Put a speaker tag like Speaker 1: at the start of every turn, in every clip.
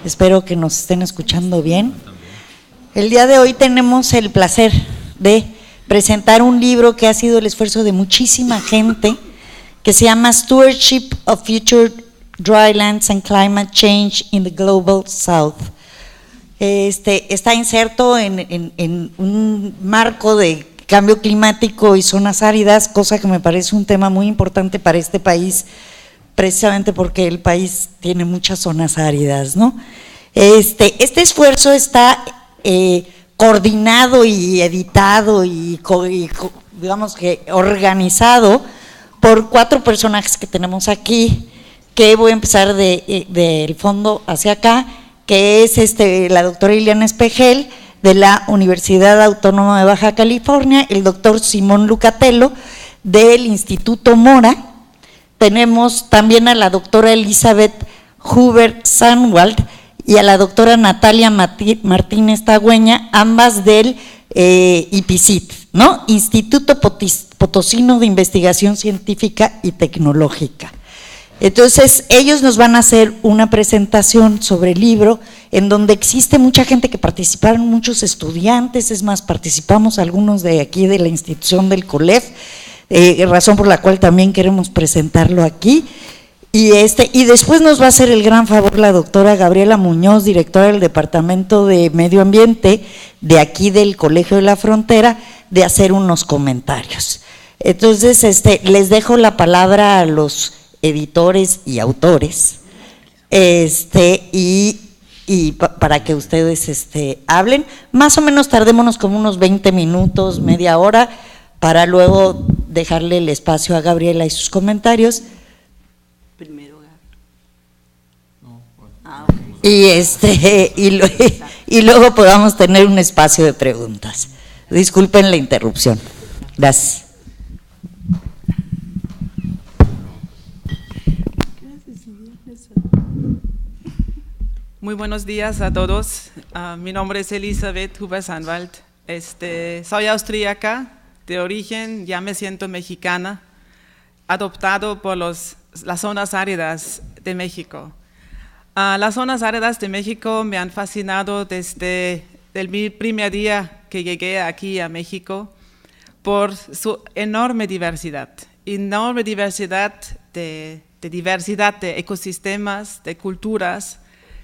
Speaker 1: Espero que nos estén escuchando bien. El día de hoy tenemos el placer de presentar un libro que ha sido el esfuerzo de muchísima gente, que se llama Stewardship of Future Drylands and Climate Change in the Global South. Está inserto en un marco de cambio climático y zonas áridas, cosa que me parece un tema muy importante para este país, precisamente porque el país tiene muchas zonas áridas, ¿no? Este esfuerzo está coordinado y editado y digamos que organizado por 4 personajes que tenemos aquí, que voy a empezar del fondo hacia acá, que es la doctora Ileana Espejel, de la Universidad Autónoma de Baja California, el doctor Simón Lucatello, del Instituto Mora. Tenemos también a la doctora Elizabeth Huber-Sandwald y a la doctora Natalia Martínez Tagüeña, ambas del IPICIT, ¿no? Instituto Potosino de Investigación Científica y Tecnológica. Entonces, ellos nos van a hacer una presentación sobre el libro, en donde existe mucha gente que participaron, muchos estudiantes, es más, participamos algunos de aquí de la institución del COLEF, razón por la cual también queremos presentarlo aquí. Y después nos va a hacer el gran favor la doctora Gabriela Muñoz, directora del Departamento de Medio Ambiente de aquí del Colegio de la Frontera, de hacer unos comentarios. Entonces, les dejo la palabra a los editores y autores, para que ustedes hablen. Más o menos tardémonos como unos 20 minutos, media hora, para luego dejarle el espacio a Gabriela y sus comentarios.
Speaker 2: Primero,
Speaker 1: y luego podamos tener un espacio de preguntas. Disculpen la interrupción. Gracias.
Speaker 2: Muy buenos días a todos. Mi nombre es Elizabeth Huber-Sandwald. Soy austríaca de origen, ya me siento mexicana, adoptado por las zonas áridas de México. Las zonas áridas de México me han fascinado desde el primer día que llegué aquí a México por su enorme diversidad de ecosistemas, de culturas,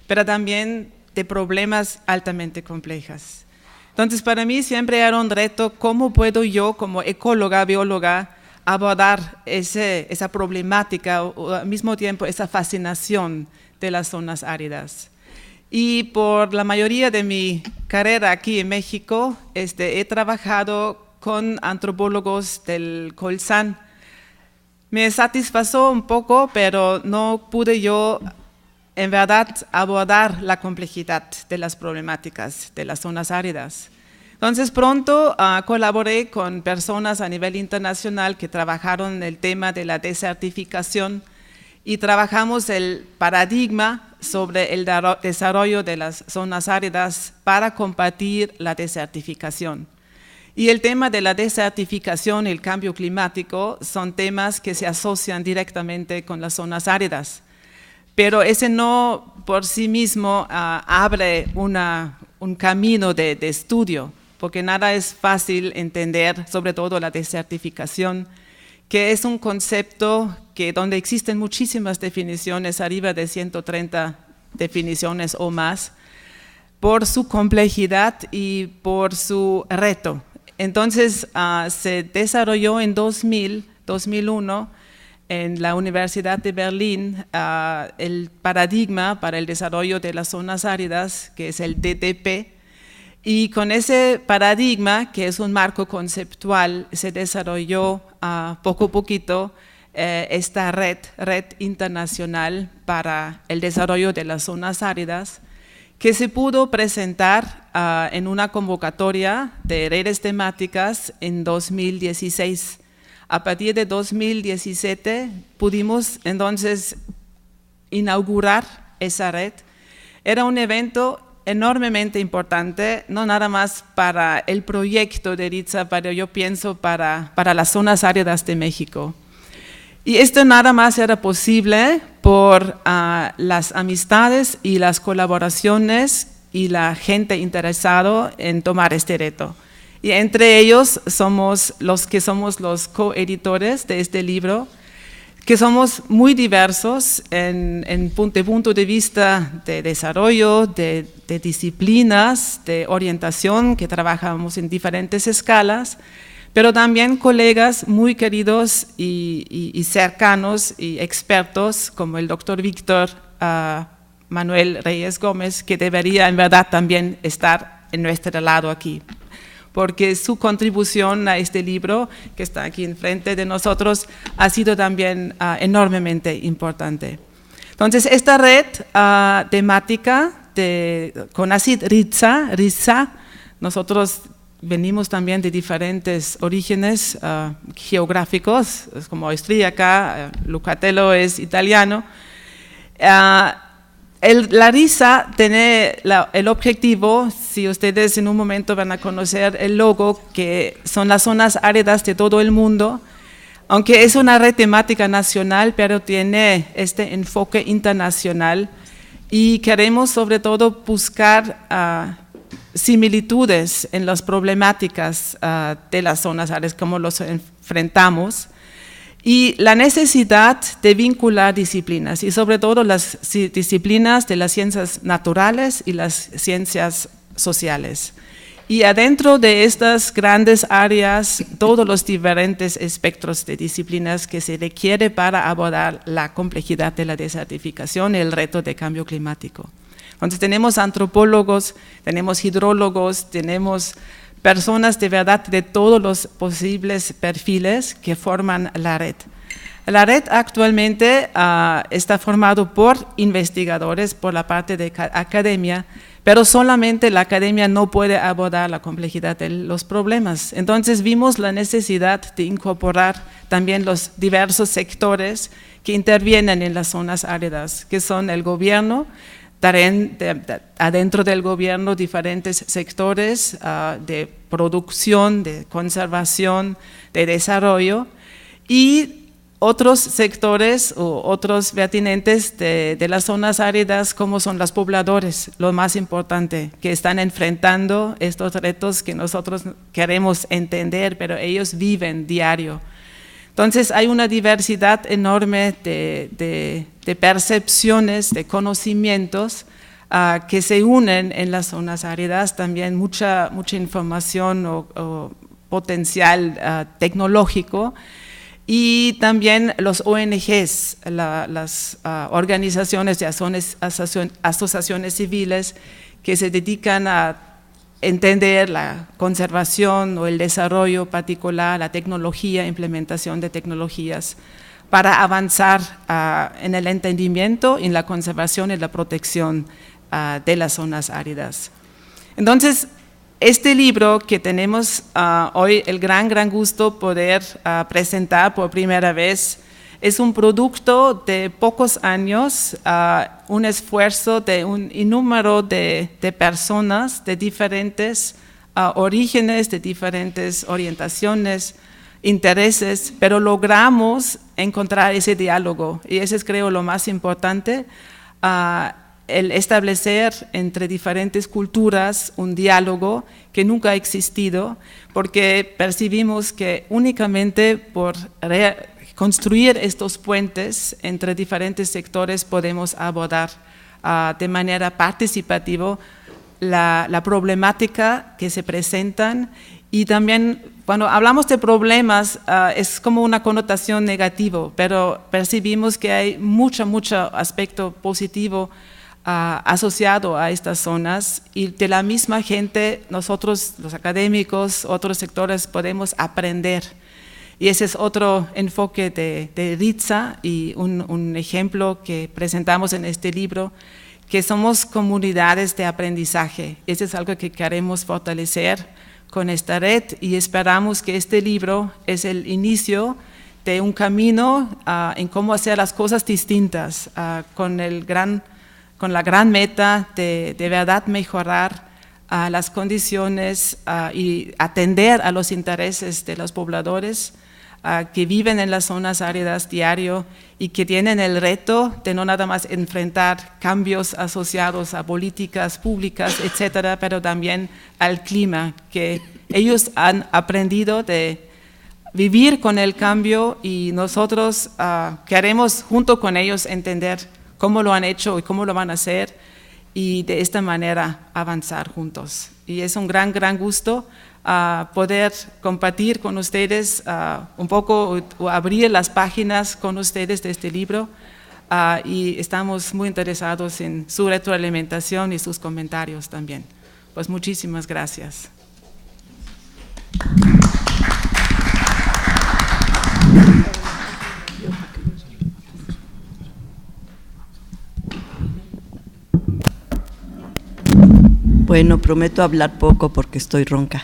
Speaker 2: pero también de problemas altamente complejos. Entonces, para mí siempre era un reto, ¿cómo puedo yo, como ecóloga, bióloga, abordar esa problemática o al mismo tiempo esa fascinación de las zonas áridas? Y por la mayoría de mi carrera aquí en México, he trabajado con antropólogos del Colsan. Me satisfazó un poco, pero no pude yo en verdad abordar la complejidad de las problemáticas de las zonas áridas. Entonces pronto colaboré con personas a nivel internacional que trabajaron en el tema de la desertificación y trabajamos el paradigma sobre el desarrollo de las zonas áridas para combatir la desertificación. Y el tema de la desertificación y el cambio climático son temas que se asocian directamente con las zonas áridas. Pero ese no por sí mismo abre un camino de estudio, porque nada es fácil entender, sobre todo la desertificación, que es un concepto donde existen muchísimas definiciones, arriba de 130 definiciones o más, por su complejidad y por su reto. Entonces se desarrolló en 2001, en la Universidad de Berlín, el paradigma para el desarrollo de las zonas áridas, que es el DDP, y con ese paradigma, que es un marco conceptual, se desarrolló poco a poquito esta red internacional para el desarrollo de las zonas áridas, que se pudo presentar en una convocatoria de redes temáticas en 2016. A partir de 2017 pudimos entonces inaugurar esa red. Era un evento enormemente importante, no nada más para el proyecto de Eritza, pero yo pienso para las zonas áridas de México. Y esto nada más era posible por las amistades y las colaboraciones y la gente interesada en tomar este reto. Y entre ellos somos los coeditores de este libro, que somos muy diversos de punto de vista de desarrollo, de disciplinas, de orientación, que trabajamos en diferentes escalas, pero también colegas muy queridos y cercanos y expertos, como el doctor Víctor Manuel Reyes Gómez, que debería en verdad también estar en nuestro lado aquí, porque su contribución a este libro, que está aquí enfrente de nosotros, ha sido también enormemente importante. Entonces, esta red temática de CONACYT RISA, nosotros venimos también de diferentes orígenes geográficos, como austríaca, Lucatello es italiano. La RISA tiene el objetivo, si ustedes en un momento van a conocer el logo, que son las zonas áridas de todo el mundo, aunque es una red temática nacional, pero tiene este enfoque internacional y queremos sobre todo buscar similitudes en las problemáticas de las zonas áridas, cómo los enfrentamos. Y la necesidad de vincular disciplinas, y sobre todo las disciplinas de las ciencias naturales y las ciencias sociales. Y adentro de estas grandes áreas, todos los diferentes espectros de disciplinas que se requiere para abordar la complejidad de la desertificación y el reto de cambio climático. Entonces tenemos antropólogos, tenemos hidrólogos, tenemos personas de verdad de todos los posibles perfiles que forman la red. La red actualmente está formado por investigadores por la parte de academia, pero solamente la academia no puede abordar la complejidad de los problemas. Entonces vimos la necesidad de incorporar también los diversos sectores que intervienen en las zonas áridas, que son el gobierno, adentro del gobierno diferentes sectores de producción, de conservación, de desarrollo y otros sectores o otros vertientes de las zonas áridas como son los pobladores, lo más importante, que están enfrentando estos retos que nosotros queremos entender, pero ellos viven diario. Entonces hay una diversidad enorme de percepciones, de conocimientos que se unen en las zonas áridas, también mucha información o potencial tecnológico, y también los ONGs, las organizaciones de asociaciones civiles que se dedican a entender la conservación o el desarrollo particular, la tecnología, implementación de tecnologías para avanzar en el entendimiento, en la conservación y la protección de las zonas áridas. Entonces, este libro que tenemos hoy el gran gusto poder presentar por primera vez es un producto de pocos años, un esfuerzo de un innúmero de personas de diferentes orígenes, de diferentes orientaciones, intereses, pero logramos encontrar ese diálogo y eso es, creo, lo más importante, el establecer entre diferentes culturas un diálogo que nunca ha existido, porque percibimos que únicamente por construir estos puentes entre diferentes sectores podemos abordar de manera participativa la problemática que se presentan y también cuando hablamos de problemas es como una connotación negativa, pero percibimos que hay mucho aspecto positivo asociado a estas zonas y de la misma gente nosotros los académicos, otros sectores podemos aprender. Y ese es otro enfoque de RISA y un ejemplo que presentamos en este libro, que somos comunidades de aprendizaje. Eso es algo que queremos fortalecer con esta red y esperamos que este libro es el inicio de un camino en cómo hacer las cosas distintas, con la gran meta de verdad mejorar las condiciones y atender a los intereses de los pobladores que viven en las zonas áridas diario y que tienen el reto de no nada más enfrentar cambios asociados a políticas públicas, etcétera, pero también al clima, que ellos han aprendido de vivir con el cambio y nosotros queremos junto con ellos entender cómo lo han hecho y cómo lo van a hacer y de esta manera avanzar juntos. Y es un gran gusto poder compartir con ustedes un poco o abrir las páginas con ustedes de este libro y estamos muy interesados en su retroalimentación y sus comentarios también. Pues muchísimas gracias.
Speaker 3: Bueno, prometo hablar poco porque estoy ronca.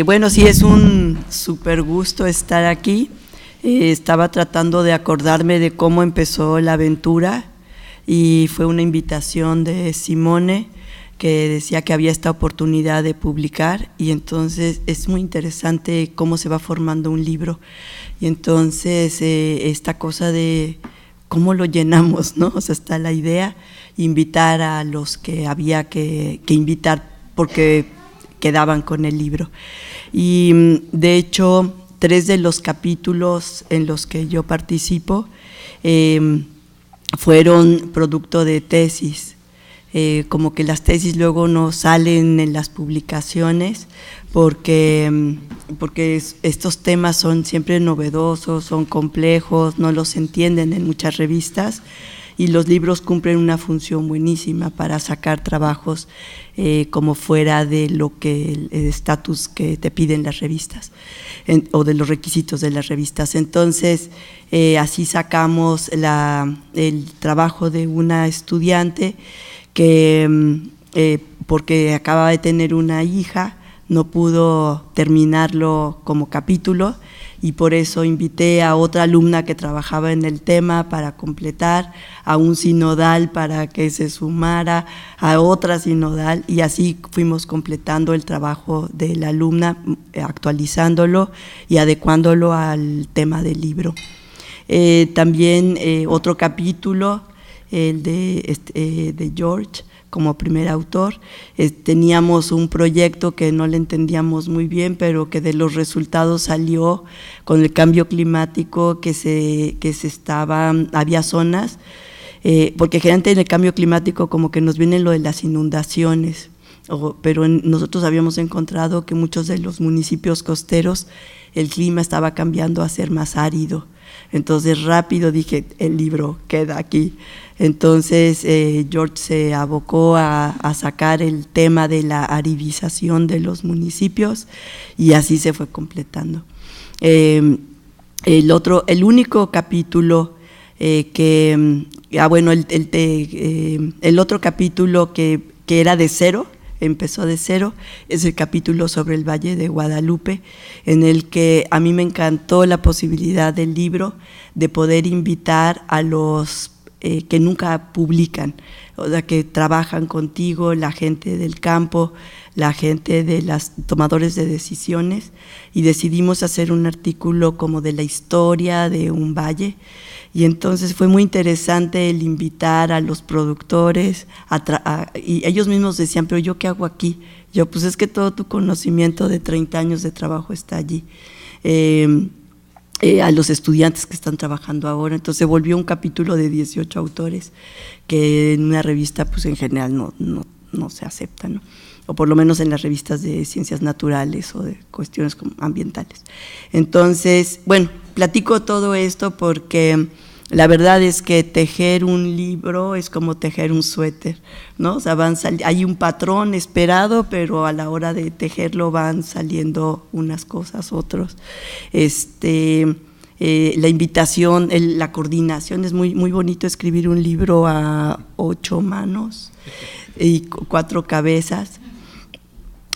Speaker 3: Bueno, sí, es un súper gusto estar aquí. Estaba tratando de acordarme de cómo empezó la aventura y fue una invitación de Simone que decía que había esta oportunidad de publicar y entonces es muy interesante cómo se va formando un libro y entonces esta cosa de cómo lo llenamos, ¿no? O sea, está la idea, invitar a los que había que invitar porque quedaban con el libro. Y de hecho, 3 de los capítulos en los que yo participo fueron producto de tesis. Como que las tesis luego no salen en las publicaciones porque estos temas son siempre novedosos, son complejos, no los entienden en muchas revistas y los libros cumplen una función buenísima para sacar trabajos como fuera de lo que el estatus que te piden las revistas o de los requisitos de las revistas. Entonces así sacamos el trabajo de una estudiante que porque acaba de tener una hija, no pudo terminarlo como capítulo y por eso invité a otra alumna que trabajaba en el tema para completar, a un sinodal para que se sumara, a otra sinodal y así fuimos completando el trabajo de la alumna, actualizándolo y adecuándolo al tema del libro. También otro capítulo, el de George, como primer autor. Teníamos un proyecto que no le entendíamos muy bien, pero que de los resultados salió con el cambio climático había zonas, porque generalmente en el cambio climático como que nos viene lo de las inundaciones, pero nosotros habíamos encontrado que muchos de los municipios costeros el clima estaba cambiando a ser más árido. Entonces rápido dije, el libro queda aquí. Entonces George se abocó a sacar el tema de la aridización de los municipios y así se fue completando. El único capítulo el otro capítulo que era de cero, empezó de cero, es el capítulo sobre el Valle de Guadalupe, en el que a mí me encantó la posibilidad del libro de poder invitar a los que nunca publican, o sea, que trabajan contigo, la gente del campo, la gente de los tomadores de decisiones, y decidimos hacer un artículo como de la historia de un valle. Y entonces fue muy interesante el invitar a los productores, y ellos mismos decían, pero ¿yo qué hago aquí? Yo, pues es que todo tu conocimiento de 30 años de trabajo está allí. A los estudiantes que están trabajando ahora, entonces volvió un capítulo de 18 autores, que en una revista pues en general no se acepta, ¿no? O por lo menos en las revistas de ciencias naturales o de cuestiones ambientales. Entonces, bueno, platico todo esto porque la verdad es que tejer un libro es como tejer un suéter, ¿no? O sea, hay un patrón esperado, pero a la hora de tejerlo van saliendo unas cosas, otros. La invitación, la coordinación, es muy, muy bonito escribir un libro a 8 manos y 4 cabezas.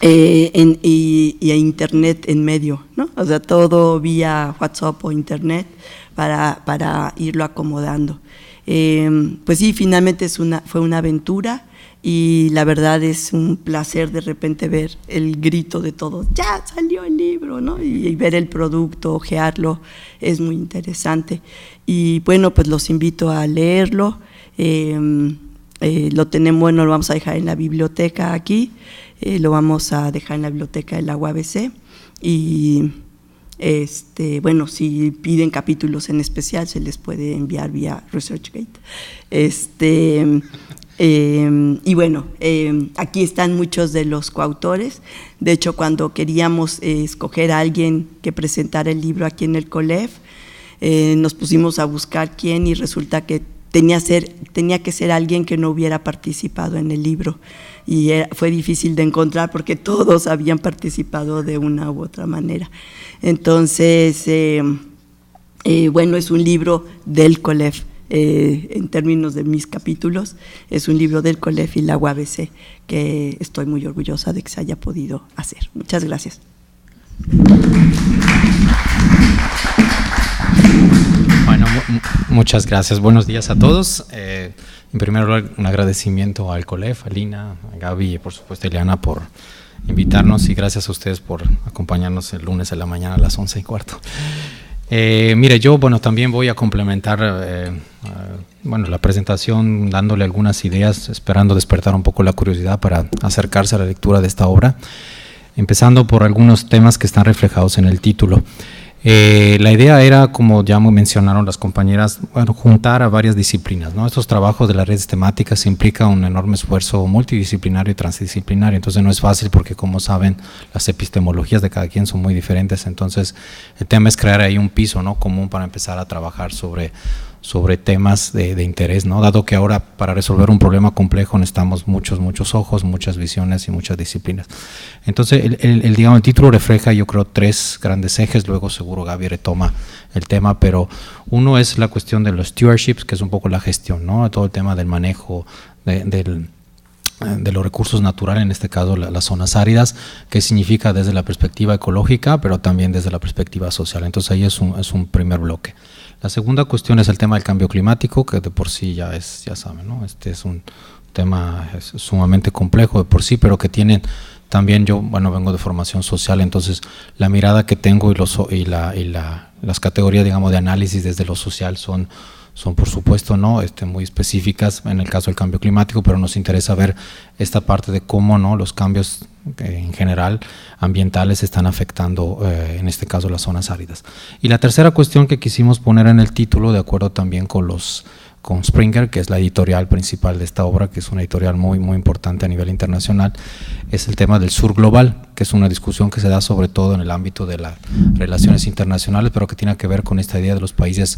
Speaker 3: Y a internet en medio, ¿no? O sea, todo vía WhatsApp o internet para irlo acomodando. Pues sí, finalmente fue una aventura y la verdad es un placer de repente ver el grito de todos, ya salió el libro, ¿no? Y ver el producto, ojearlo, es muy interesante. Y bueno, pues los invito a leerlo. Lo tenemos, bueno, lo vamos a dejar en la biblioteca aquí, lo vamos a dejar en la biblioteca de la UABC, y bueno, si piden capítulos en especial se les puede enviar vía ResearchGate. Y bueno, aquí están muchos de los coautores. De hecho, cuando queríamos escoger a alguien que presentara el libro aquí en el COLEF, nos pusimos a buscar quién, y resulta que tenía que ser alguien que no hubiera participado en el libro, y fue difícil de encontrar porque todos habían participado de una u otra manera. Entonces, bueno, es un libro del COLEF. En términos de mis capítulos, es un libro del COLEF y la UABC, que estoy muy orgullosa de que se haya podido hacer. Muchas gracias.
Speaker 4: Bueno, muchas gracias. Buenos días a todos. En primer lugar, un agradecimiento al COLEF, a Lina, a Gaby y por supuesto a Ileana por invitarnos, y gracias a ustedes por acompañarnos el lunes a la mañana a las 11:15. Mire, yo también voy a complementar la presentación dándole algunas ideas, esperando despertar un poco la curiosidad para acercarse a la lectura de esta obra, empezando por algunos temas que están reflejados en el título. La idea era, como ya mencionaron las compañeras, juntar a varias disciplinas, ¿no? Estos trabajos de las redes temáticas implican un enorme esfuerzo multidisciplinario y transdisciplinario, entonces no es fácil porque, como saben, las epistemologías de cada quien son muy diferentes. Entonces el tema es crear ahí un piso, ¿no?, común para empezar a trabajar sobre temas de interés, ¿no? Dado que ahora para resolver un problema complejo necesitamos muchos ojos, muchas visiones y muchas disciplinas. Entonces el título refleja, yo creo, 3 grandes ejes. Luego seguro Gaby retoma el tema, pero uno es la cuestión de los stewardships, que es un poco la gestión, ¿no? Todo el tema del manejo de los recursos naturales, en este caso las zonas áridas, que significa desde la perspectiva ecológica, pero también desde la perspectiva social. Entonces ahí es un primer bloque. La segunda cuestión es el tema del cambio climático, que de por sí ya saben, ¿no? Este es un tema sumamente complejo de por sí, pero que tienen también, yo vengo de formación social, entonces la mirada que tengo y las categorías, digamos, de análisis desde lo social son por supuesto, ¿no?, muy específicas en el caso del cambio climático, pero nos interesa ver esta parte de cómo, ¿no?, los cambios en general ambientales están afectando, en este caso, las zonas áridas. Y la tercera cuestión que quisimos poner en el título, de acuerdo también con Springer, que es la editorial principal de esta obra, que es una editorial muy importante a nivel internacional, es el tema del sur global, que es una discusión que se da sobre todo en el ámbito de las relaciones internacionales, pero que tiene que ver con esta idea de los países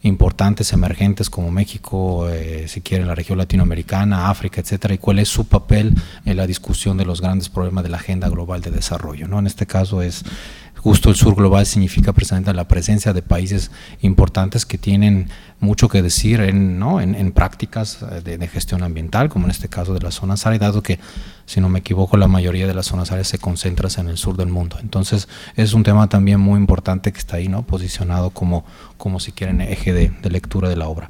Speaker 4: importantes, emergentes como México, si quieren la región latinoamericana, África, etcétera, y cuál es su papel en la discusión de los grandes problemas de la agenda global de desarrollo, ¿no? En este caso es justo el sur global, significa precisamente la presencia de países importantes que tienen mucho que decir en prácticas de gestión ambiental, como en este caso de las zonas áridas, dado que, si no me equivoco, la mayoría de las zonas áridas se concentran en el sur del mundo. Entonces es un tema también muy importante que está ahí, ¿no?, posicionado como si quieren eje de lectura de la obra.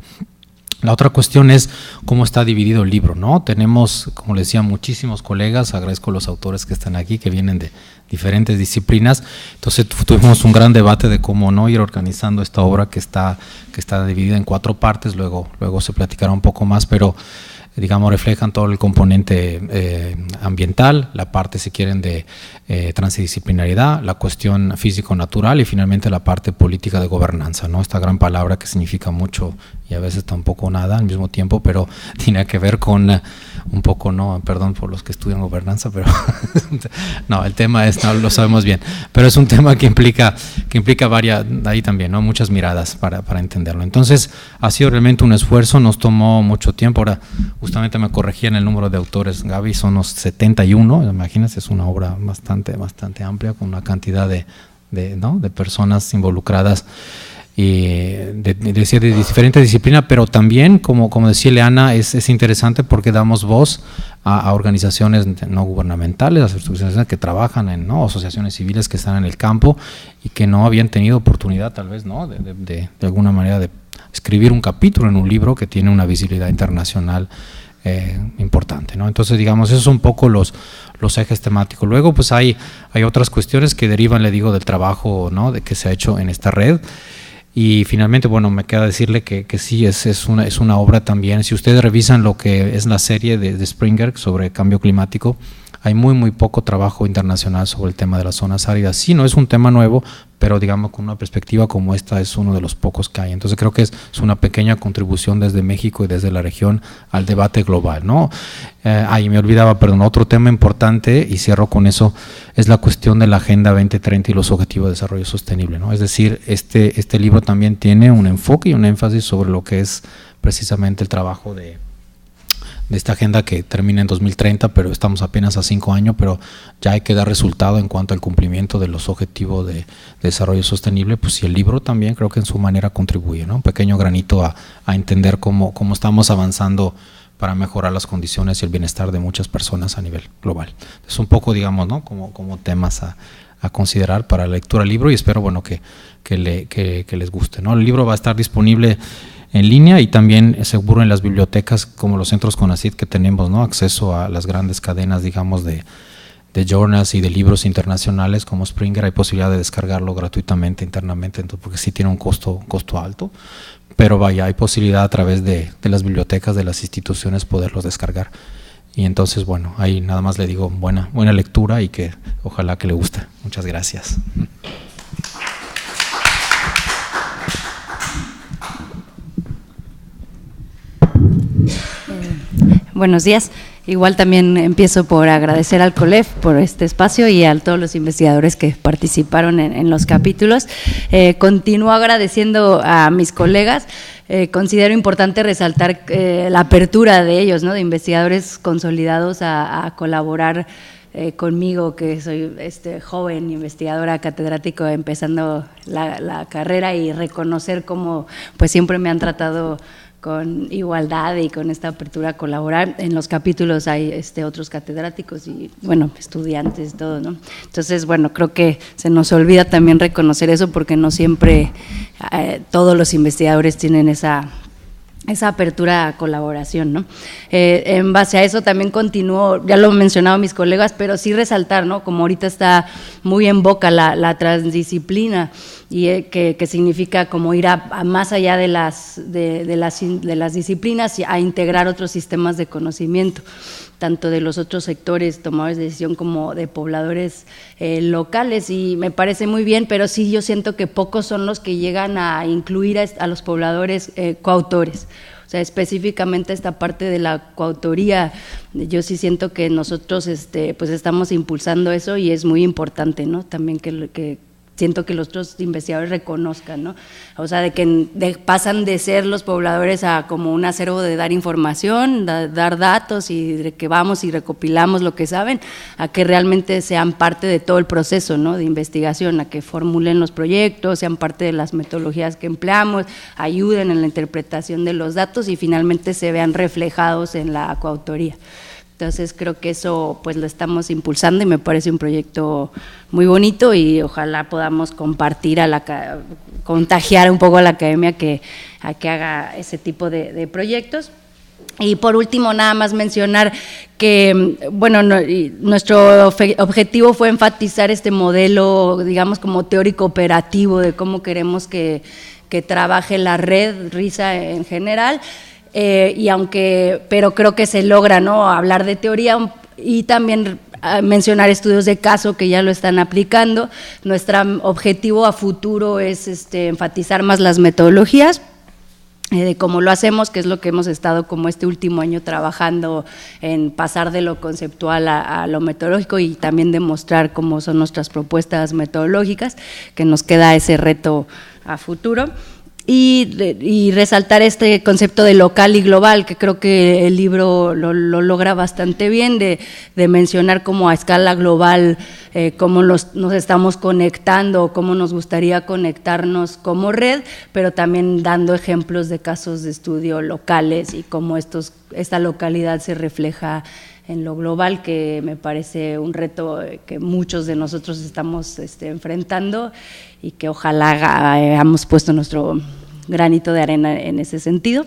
Speaker 4: La otra cuestión es cómo está dividido el libro, ¿no? Tenemos, como les decía, muchísimos colegas, agradezco a los autores que están aquí, que vienen de diferentes disciplinas. Entonces tuvimos un gran debate de cómo no ir organizando esta obra que está dividida en 4 partes, luego se platicará un poco más, pero digamos reflejan todo el componente ambiental, la parte, si quieren, de transdisciplinariedad, la cuestión físico-natural y finalmente la parte política de gobernanza, ¿no? Esta gran palabra que significa mucho y a veces tampoco nada al mismo tiempo, pero tiene que ver con un poco, no, perdón por los que estudian gobernanza, pero no, el tema es, no lo sabemos bien, pero es un tema que implica varias, ahí también, ¿no?, muchas miradas para entenderlo. Entonces ha sido realmente un esfuerzo, nos tomó mucho tiempo. Ahora justamente me corregían el número de autores, Gaby, son unos 71, imagínense, es una obra bastante amplia, con una cantidad de personas involucradas y de diferentes disciplinas, pero también, como decía Ileana, es interesante porque damos voz a organizaciones no gubernamentales, a asociaciones que trabajan asociaciones civiles que están en el campo y que no habían tenido oportunidad, tal vez, ¿no?, de alguna manera de escribir un capítulo en un libro que tiene una visibilidad internacional importante, ¿no? Entonces, digamos, esos son un poco los ejes temáticos. Luego, pues hay otras cuestiones que derivan, le digo, del trabajo, ¿no?, de que se ha hecho en esta red. Y finalmente, bueno, me queda decirle que sí, es una obra también. Si ustedes revisan lo que es la serie de Springer sobre cambio climático, hay muy poco trabajo internacional sobre el tema de las zonas áridas. Sí, no es un tema nuevo, pero digamos con una perspectiva como esta es uno de los pocos que hay. Entonces creo que es una pequeña contribución desde México y desde la región al debate global, ¿no? Ahí me olvidaba, perdón, otro tema importante, y cierro con eso, es la cuestión de la Agenda 2030 y los Objetivos de Desarrollo Sostenible, ¿no? Es decir, este libro también tiene un enfoque y un énfasis sobre lo que es precisamente el trabajo de esta agenda que termina en 2030, pero estamos apenas a 5 años, pero ya hay que dar resultado en cuanto al cumplimiento de los objetivos de desarrollo sostenible, pues sí, el libro también creo que en su manera contribuye, ¿no? Un pequeño granito a entender cómo estamos avanzando para mejorar las condiciones y el bienestar de muchas personas a nivel global. Es un poco, digamos, ¿no?, como temas a considerar para la lectura del libro, y espero, bueno, que les guste, ¿no? El libro va a estar disponible en línea y también seguro en las bibliotecas como los centros CONACYT que tenemos, ¿no?, acceso a las grandes cadenas, digamos, de journals y de libros internacionales como Springer. Hay posibilidad de descargarlo gratuitamente internamente, entonces, porque sí tiene un costo alto, pero vaya, hay posibilidad a través de las bibliotecas de las instituciones poderlos descargar. Y entonces, bueno, ahí nada más le digo buena lectura y que ojalá que le guste. Muchas gracias.
Speaker 5: Buenos días. Igual también empiezo por agradecer al COLEF por este espacio y a todos los investigadores que participaron en los capítulos. Continúo agradeciendo a mis colegas. Considero importante resaltar la apertura de ellos, ¿no?, de investigadores consolidados a colaborar conmigo, que soy joven investigadora catedrático empezando la carrera, y reconocer cómo pues siempre me han tratado con igualdad y con esta apertura a colaborar. En los capítulos hay otros catedráticos y, bueno, estudiantes, todo, ¿no? Entonces, bueno, creo que se nos olvida también reconocer eso, porque no siempre todos los investigadores tienen esa apertura a colaboración, ¿no? En base a eso también continúo, ya lo han mencionado mis colegas, pero sí resaltar, ¿no?, como ahorita está muy en boca la transdisciplina, y que significa como ir a más allá de las disciplinas y a integrar otros sistemas de conocimiento, tanto de los otros sectores tomadores de decisión como de pobladores locales, y me parece muy bien, pero sí yo siento que pocos son los que llegan a incluir a los pobladores coautores. O sea, específicamente esta parte de la coautoría, yo sí siento que nosotros pues estamos impulsando eso, y es muy importante, ¿no?, también que siento que los otros investigadores reconozcan, ¿no? O sea, de que pasan de ser los pobladores a como un acervo de dar información, dar datos, y de que vamos y recopilamos lo que saben, a que realmente sean parte de todo el proceso, ¿no?, de investigación, a que formulen los proyectos, sean parte de las metodologías que empleamos, ayuden en la interpretación de los datos y finalmente se vean reflejados en la coautoría. Entonces creo que eso pues lo estamos impulsando y me parece un proyecto muy bonito, y ojalá podamos compartir, contagiar un poco a la academia a que haga ese tipo de proyectos. Y por último, nada más mencionar que, bueno, nuestro objetivo fue enfatizar este modelo, digamos, como teórico operativo de cómo queremos que trabaje la red RISA en general. Pero creo que se logra, ¿no?, hablar de teoría y también mencionar estudios de caso que ya lo están aplicando. Nuestro objetivo a futuro es enfatizar más las metodologías, de cómo lo hacemos, que es lo que hemos estado como este último año trabajando en pasar de lo conceptual a lo metodológico, y también demostrar cómo son nuestras propuestas metodológicas, que nos queda ese reto a futuro. Y resaltar este concepto de local y global, que creo que el libro lo logra bastante bien, de mencionar cómo a escala global cómo nos estamos conectando, cómo nos gustaría conectarnos como red, pero también dando ejemplos de casos de estudio locales y cómo esta localidad se refleja en lo global, que me parece un reto que muchos de nosotros estamos enfrentando, y que ojalá hayamos puesto nuestro granito de arena en ese sentido.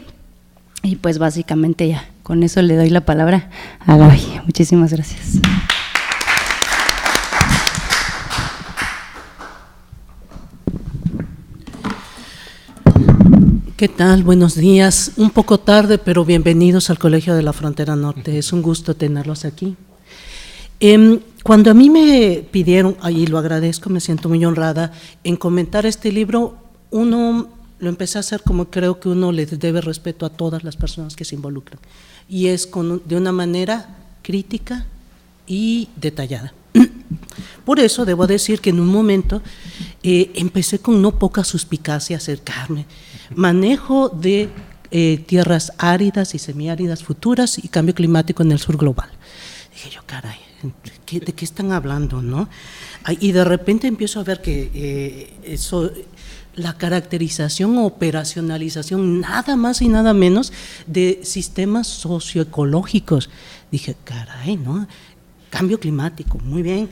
Speaker 5: Y pues básicamente ya con eso le doy la palabra a Gaby. Muchísimas gracias.
Speaker 6: ¿Qué tal? Buenos días. Un poco tarde, pero bienvenidos al Colegio de la Frontera Norte. Es un gusto tenerlos aquí. Cuando a mí me pidieron, y lo agradezco, me siento muy honrada, en comentar este libro, uno lo empecé a hacer como creo que uno le debe respeto a todas las personas que se involucran. Y es de una manera crítica y detallada. Por eso debo decir que en un momento empecé con no poca suspicacia a acercarme. Manejo de tierras áridas y semiáridas futuras y cambio climático en el sur global. Dije yo, caray, ¿de qué están hablando, no? Y de repente empiezo a ver que la caracterización o operacionalización nada más y nada menos de sistemas socioecológicos. Dije, caray, ¿no? Cambio climático, muy bien.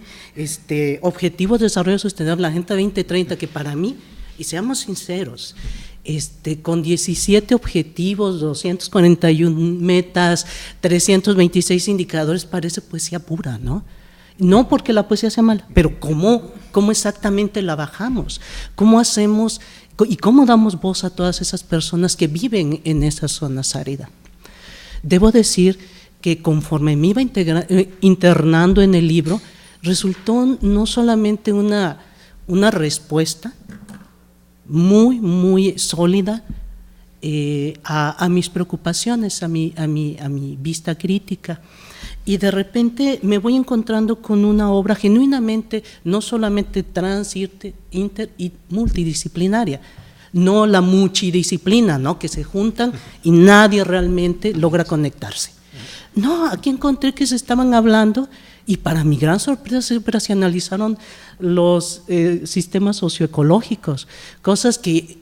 Speaker 6: Objetivos de desarrollo sostenible, la Agenda 2030, que para mí, y seamos sinceros, con 17 objetivos, 241 metas, 326 indicadores, parece poesía pura, ¿no? No porque la poesía sea mala, pero ¿cómo exactamente la bajamos? ¿Cómo hacemos y cómo damos voz a todas esas personas que viven en esas zonas áridas? Debo decir que conforme me iba internando en el libro, resultó no solamente una respuesta muy, muy sólida a mis preocupaciones, a mi vista crítica. Y de repente me voy encontrando con una obra genuinamente, no solamente trans, inter y multidisciplinaria, no la multidisciplina, ¿no? Que se juntan y nadie realmente logra conectarse. No, aquí encontré que se estaban hablando y para mi gran sorpresa se operacionalizaron los sistemas socioecológicos, cosas que,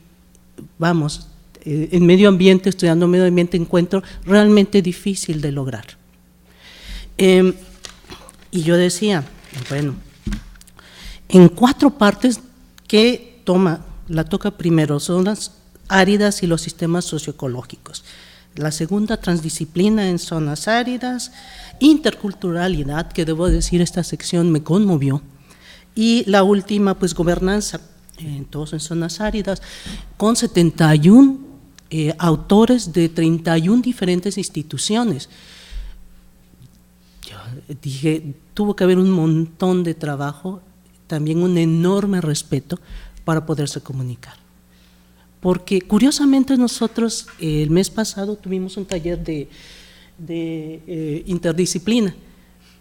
Speaker 6: vamos, en medio ambiente, estudiando medio ambiente, encuentro realmente difícil de lograr. Y yo decía, bueno, en 4 partes que la toca primero, son las áridas y los sistemas socioecológicos. La segunda, transdisciplina en zonas áridas, interculturalidad, que debo decir esta sección me conmovió, y la última, pues gobernanza, todos en zonas áridas, con 71 autores de 31 diferentes instituciones. Yo dije, tuvo que haber un montón de trabajo, también un enorme respeto para poderse comunicar. Porque curiosamente nosotros el mes pasado tuvimos un taller de interdisciplina.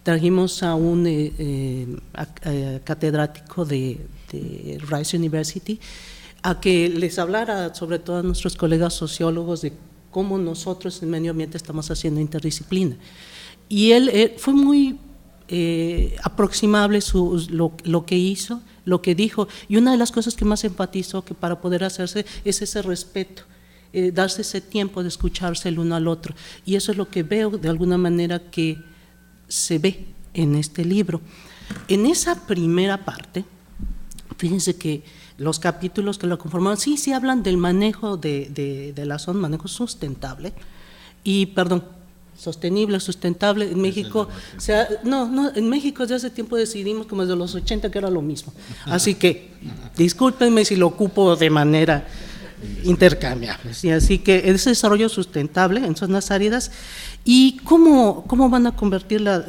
Speaker 6: Trajimos a un catedrático de Rice University a que les hablara sobre todo a nuestros colegas sociólogos de cómo nosotros en medio ambiente estamos haciendo interdisciplina. Y él fue muy aproximable lo que hizo, lo que dijo, y una de las cosas que más enfatizó que para poder hacerse es ese respeto, darse ese tiempo de escucharse el uno al otro, y eso es lo que veo de alguna manera que se ve en este libro. En esa primera parte, fíjense que los capítulos que lo conforman, sí hablan del manejo de la zona, manejo sustentable, y sostenible, sustentable. En México, en México desde hace tiempo decidimos, como desde los 80, que era lo mismo. Así que, discúlpenme si lo ocupo de manera intercambiable. ¿Sí? Así que ese desarrollo sustentable en zonas áridas, y cómo van a combatir la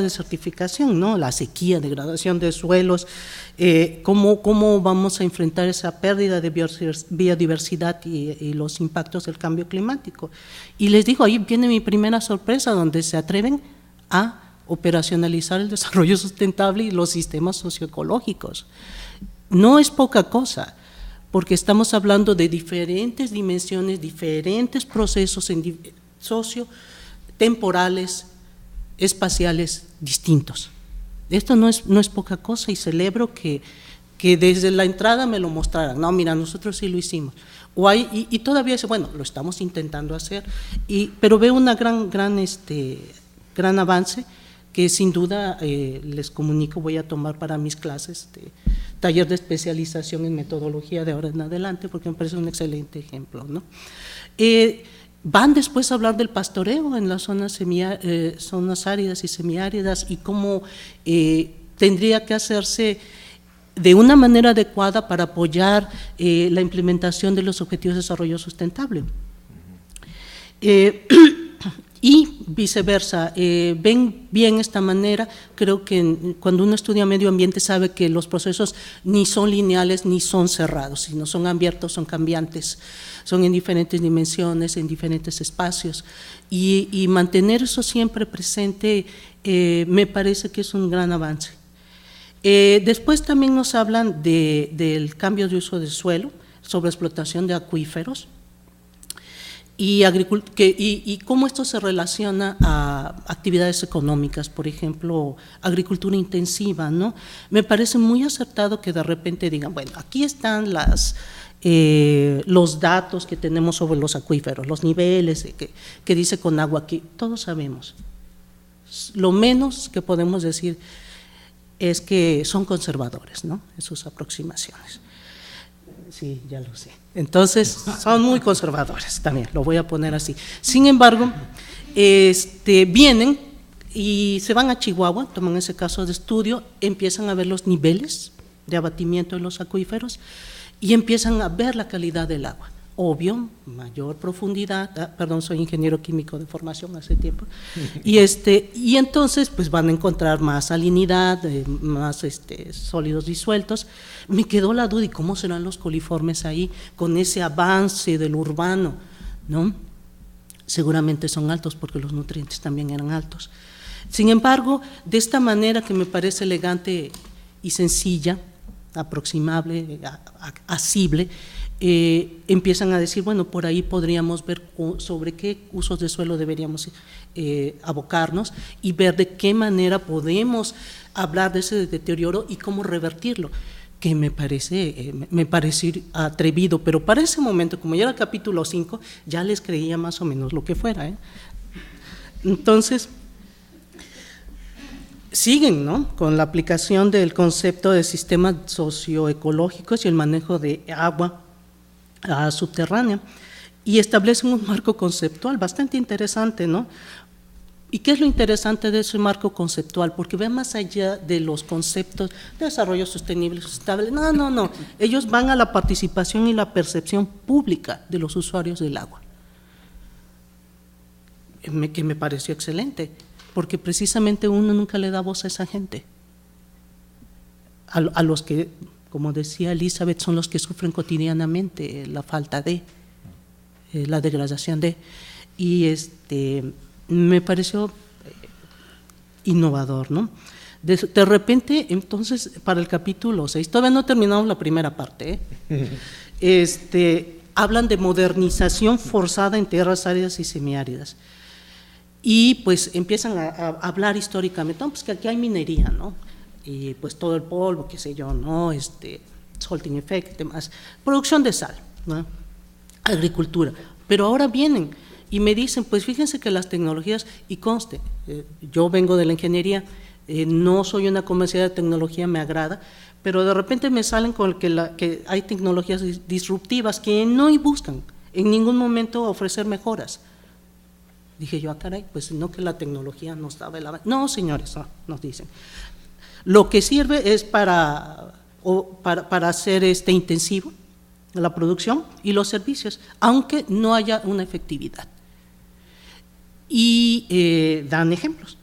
Speaker 6: desertificación, ¿no? La sequía, degradación de suelos, cómo vamos a enfrentar esa pérdida de biodiversidad y los impactos del cambio climático. Y les digo, ahí viene mi primera sorpresa, donde se atreven a operacionalizar el desarrollo sustentable y los sistemas socioecológicos. No es poca cosa, porque estamos hablando de diferentes dimensiones, diferentes procesos sociotemporales, espaciales distintos. Esto no es poca cosa, y celebro que desde la entrada me lo mostraran. No, mira, nosotros sí lo hicimos. Y todavía bueno, lo estamos intentando hacer, pero veo una gran avance que sin duda les comunico, voy a tomar para mis clases taller de especialización en metodología de ahora en adelante, porque me parece un excelente ejemplo, ¿no? Van después a hablar del pastoreo en las zonas, zonas áridas y semiáridas y cómo tendría que hacerse de una manera adecuada para apoyar la implementación de los Objetivos de Desarrollo Sustentable. Y viceversa, ven bien esta manera. Creo que cuando uno estudia medio ambiente sabe que los procesos ni son lineales ni son cerrados, sino son abiertos, son cambiantes, son en diferentes dimensiones, en diferentes espacios, y mantener eso siempre presente me parece que es un gran avance. Después también nos hablan del cambio de uso del suelo, sobre explotación de acuíferos, y cómo esto se relaciona a actividades económicas, por ejemplo, agricultura intensiva, ¿no? Me parece muy acertado que de repente digan, bueno, aquí están los datos que tenemos sobre los acuíferos, los niveles que dice Conagua aquí, todos sabemos. Lo menos que podemos decir es que son conservadores, ¿no?, en sus aproximaciones. Sí, ya lo sé. Entonces, son muy conservadores también, lo voy a poner así. Sin embargo, vienen y se van a Chihuahua, toman ese caso de estudio, empiezan a ver los niveles de abatimiento de los acuíferos y empiezan a ver la calidad del agua. Obvio, mayor profundidad, perdón, soy ingeniero químico de formación hace tiempo, y entonces pues van a encontrar más salinidad, más sólidos disueltos. Me quedó la duda, ¿y cómo serán los coliformes ahí con ese avance del urbano, ¿no? Seguramente son altos porque los nutrientes también eran altos. Sin embargo, de esta manera que me parece elegante y sencilla, aproximable, asible, empiezan a decir, bueno, por ahí podríamos ver sobre qué usos de suelo deberíamos abocarnos y ver de qué manera podemos hablar de ese deterioro y cómo revertirlo, que me parece atrevido, pero para ese momento, como ya era el capítulo 5, ya les creía más o menos lo que fuera, ¿eh? Entonces, siguen, ¿no?, con la aplicación del concepto de sistemas socioecológicos y el manejo de agua subterránea, y establecen un marco conceptual bastante interesante, ¿no? ¿Y qué es lo interesante de ese marco conceptual? Porque ve más allá de los conceptos de desarrollo sostenible, sustentable. No. Ellos van a la participación y la percepción pública de los usuarios del agua, que me pareció excelente, porque precisamente uno nunca le da voz a esa gente, a los que, como decía Elizabeth, son los que sufren cotidianamente la falta de, la degradación de, y me pareció innovador, ¿no? De repente, entonces, para el capítulo 6, todavía no terminamos la primera parte, hablan de modernización forzada en tierras áridas y semiáridas, y pues empiezan a hablar históricamente, no, pues que aquí hay minería, ¿no?, y pues todo el polvo, qué sé yo, ¿no?, salting effect, demás, producción de sal, ¿no?, agricultura, pero ahora vienen y me dicen, pues fíjense que las tecnologías, y conste, yo vengo de la ingeniería, no soy una comercial de tecnología, me agrada, pero de repente me salen con que hay tecnologías disruptivas que no buscan en ningún momento ofrecer mejoras. Dije yo, caray, pues no, que la tecnología nos daba el avance. No, señores, no, nos dicen. Lo que sirve es para hacer intensivo la producción y los servicios, aunque no haya una efectividad. Y dan ejemplos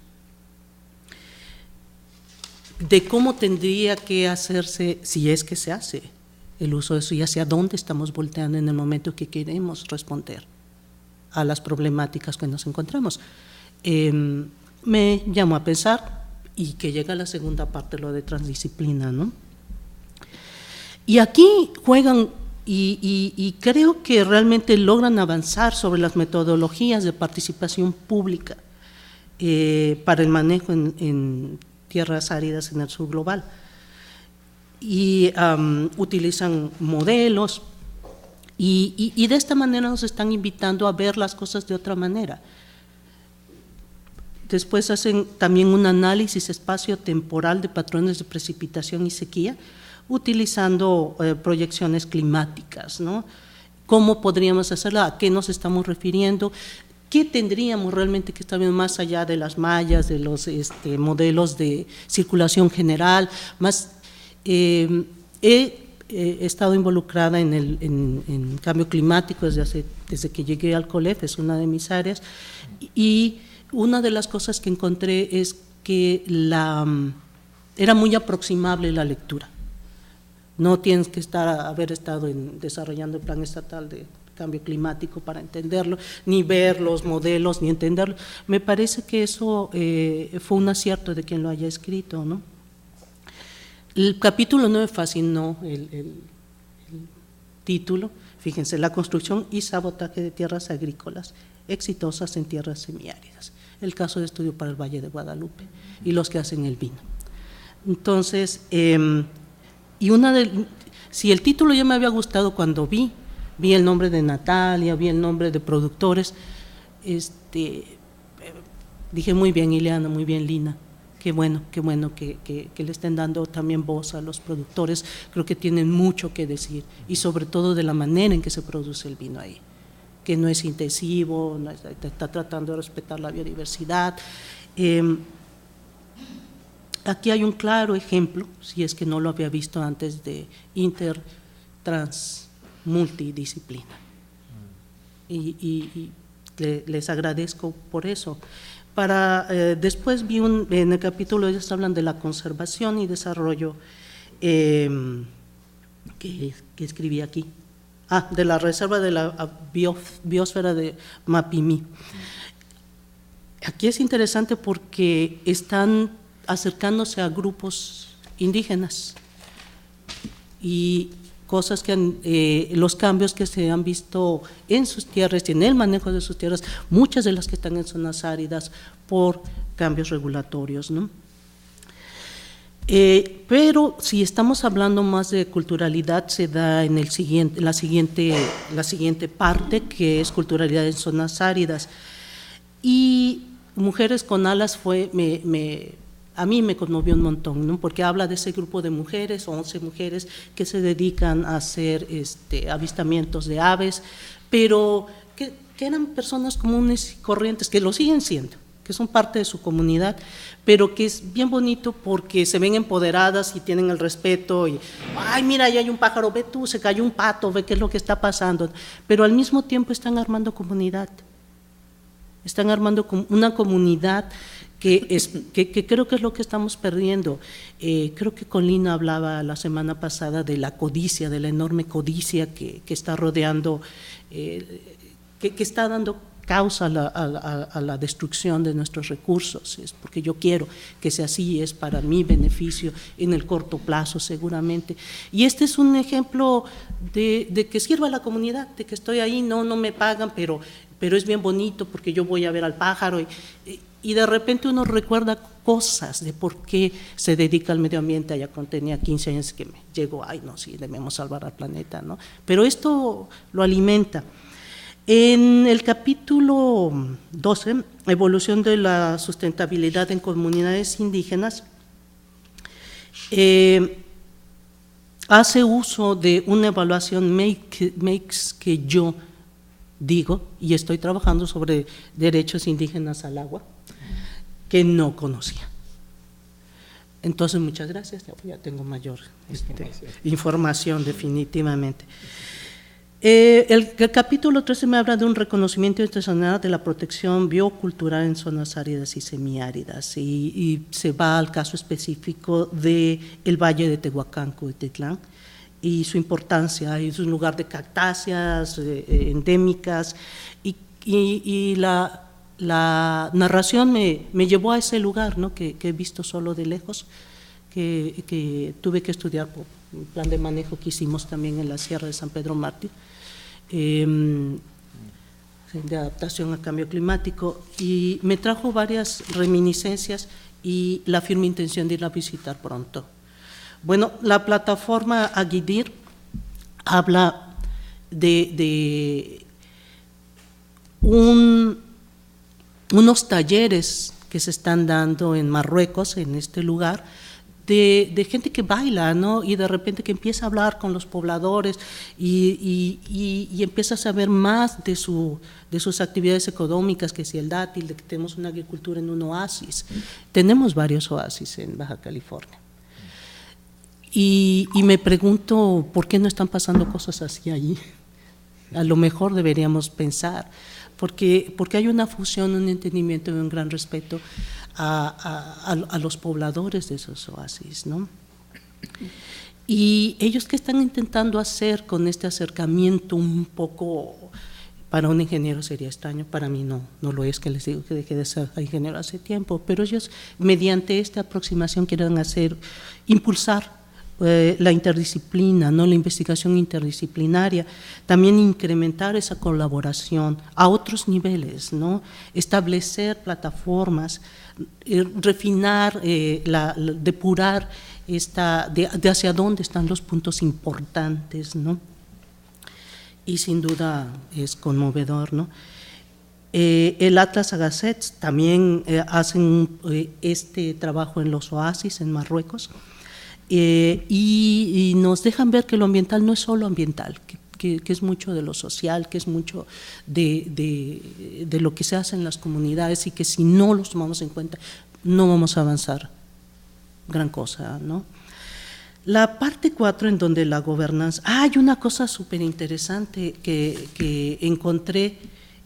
Speaker 6: de cómo tendría que hacerse, si es que se hace el uso de eso, y hacia dónde estamos volteando en el momento que queremos responder a las problemáticas que nos encontramos. Me llamó a pensar, y que llega la segunda parte, lo de transdisciplina, ¿no? Y aquí juegan, y creo que realmente logran avanzar sobre las metodologías de participación pública para el manejo en tierras áridas en el sur global. Y utilizan modelos, y de esta manera nos están invitando a ver las cosas de otra manera. Después hacen también un análisis espacio-temporal de patrones de precipitación y sequía, utilizando proyecciones climáticas, ¿no?, ¿Cómo podríamos hacerlo? ¿A qué nos estamos refiriendo? ¿Qué tendríamos realmente que estar viendo más allá de las mallas, de los modelos de circulación general? He estado involucrada en cambio climático desde que llegué al COLEF, es una de mis áreas, y una de las cosas que encontré es que era muy aproximable la lectura. No tienes que haber estado desarrollando el plan estatal de cambio climático para entenderlo, ni ver los modelos, ni entenderlo. Me parece que eso fue un acierto de quien lo haya escrito, ¿no? El capítulo 9 fascinó el título, fíjense, la construcción y sabotaje de tierras agrícolas exitosas en tierras semiáridas, el caso de estudio para el Valle de Guadalupe y los que hacen el vino. Entonces, si el título ya me había gustado cuando vi el nombre de Natalia, vi el nombre de productores, dije muy bien Ileana, muy bien Lina, qué bueno que le estén dando también voz a los productores, creo que tienen mucho que decir y sobre todo de la manera en que se produce el vino ahí, que no es intensivo, está tratando de respetar la biodiversidad. Aquí hay un claro ejemplo, si es que no lo había visto antes, de multidisciplina. Y les agradezco por eso. Después vi en el capítulo, ellos hablan de la conservación y desarrollo, que escribí aquí, de la reserva de la biosfera de Mapimí. Aquí es interesante porque están acercándose a grupos indígenas y cosas los cambios que se han visto en sus tierras y en el manejo de sus tierras, muchas de las que están en zonas áridas por cambios regulatorios, ¿no? Pero si estamos hablando más de culturalidad, se da en la siguiente parte, que es culturalidad en zonas áridas. Y Mujeres con Alas a mí me conmovió un montón, ¿no? Porque habla de ese grupo de mujeres, 11 mujeres, que se dedican a hacer avistamientos de aves, pero que eran personas comunes y corrientes, que lo siguen siendo, que son parte de su comunidad, pero que es bien bonito porque se ven empoderadas y tienen el respeto, y ay, mira, ahí hay un pájaro, ve tú, se cayó un pato, ve qué es lo que está pasando, pero al mismo tiempo están armando comunidad, están armando una comunidad que creo que es lo que estamos perdiendo. Creo que con Lina hablaba la semana pasada de la codicia, de la enorme codicia que está rodeando, que está dando causa a la destrucción de nuestros recursos. Es porque yo quiero que sea así, es para mi beneficio en el corto plazo seguramente. Y este es un ejemplo de que sirva a la comunidad, de que estoy ahí, no me pagan, pero es bien bonito porque yo voy a ver al pájaro y de repente uno recuerda cosas de por qué se dedica al medio ambiente. Allá cuando tenía 15 años que me llegó, ay no, sí, debemos salvar al planeta, ¿no? Pero esto lo alimenta. En el capítulo 12, evolución de la sustentabilidad en comunidades indígenas, hace uso de una evaluación MAKES que yo digo, y estoy trabajando sobre derechos indígenas al agua, que no conocía. Entonces, muchas gracias, ya tengo mayor información definitivamente. El capítulo 13 me habla de un reconocimiento internacional de la protección biocultural en zonas áridas y semiáridas, y se va al caso específico del Valle de Tehuacán, Cuautitlán, y su importancia. Es un lugar de cactáceas endémicas, y la narración me llevó a ese lugar, ¿no? que he visto solo de lejos, que tuve que estudiar por un plan de manejo que hicimos también en la Sierra de San Pedro Mártir, de adaptación al cambio climático, y me trajo varias reminiscencias y la firme intención de ir a visitar pronto. Bueno, la plataforma Aguidir habla de unos talleres que se están dando en Marruecos, en este lugar, de gente que baila, ¿no? Y de repente que empieza a hablar con los pobladores y empieza a saber más de sus actividades económicas, que si el dátil, de que tenemos una agricultura en un oasis. Tenemos varios oasis en Baja California. Y me pregunto por qué no están pasando cosas así allí. A lo mejor deberíamos pensar, porque hay una fusión, un entendimiento y un gran respeto a los pobladores de esos oasis, ¿no? Y ellos, ¿qué están intentando hacer con este acercamiento un poco? Para un ingeniero sería extraño, para mí no lo es, que les digo que dejé de ser ingeniero hace tiempo, pero ellos mediante esta aproximación quieren impulsar la interdisciplina, ¿no? La investigación interdisciplinaria, también incrementar esa colaboración a otros niveles, ¿no? Establecer plataformas, refinar, depurar de hacia dónde están los puntos importantes, ¿no? Y sin duda es conmovedor, ¿no? El Atlas Agassiz también hacen este trabajo en los oasis en Marruecos. Y nos dejan ver que lo ambiental no es solo ambiental, que es mucho de lo social, que es mucho de lo que se hace en las comunidades, y que si no los tomamos en cuenta no vamos a avanzar gran cosa, ¿no? La parte 4, en donde la gobernanza… hay una cosa súper interesante que encontré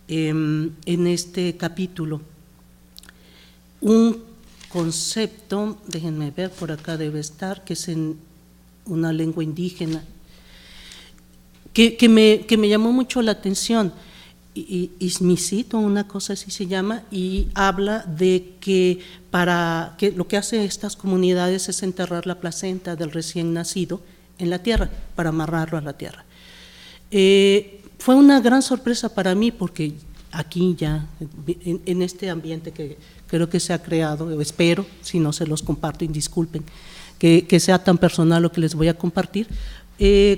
Speaker 6: en este capítulo, un concepto, déjenme ver, por acá debe estar, que es en una lengua indígena, que me llamó mucho la atención. Ismicito, una cosa así se llama, y habla de que lo que hacen estas comunidades es enterrar la placenta del recién nacido en la tierra, para amarrarlo a la tierra. Fue una gran sorpresa para mí, porque aquí ya, en este ambiente que creo que se ha creado, espero, si no se los comparto, y disculpen que sea tan personal lo que les voy a compartir.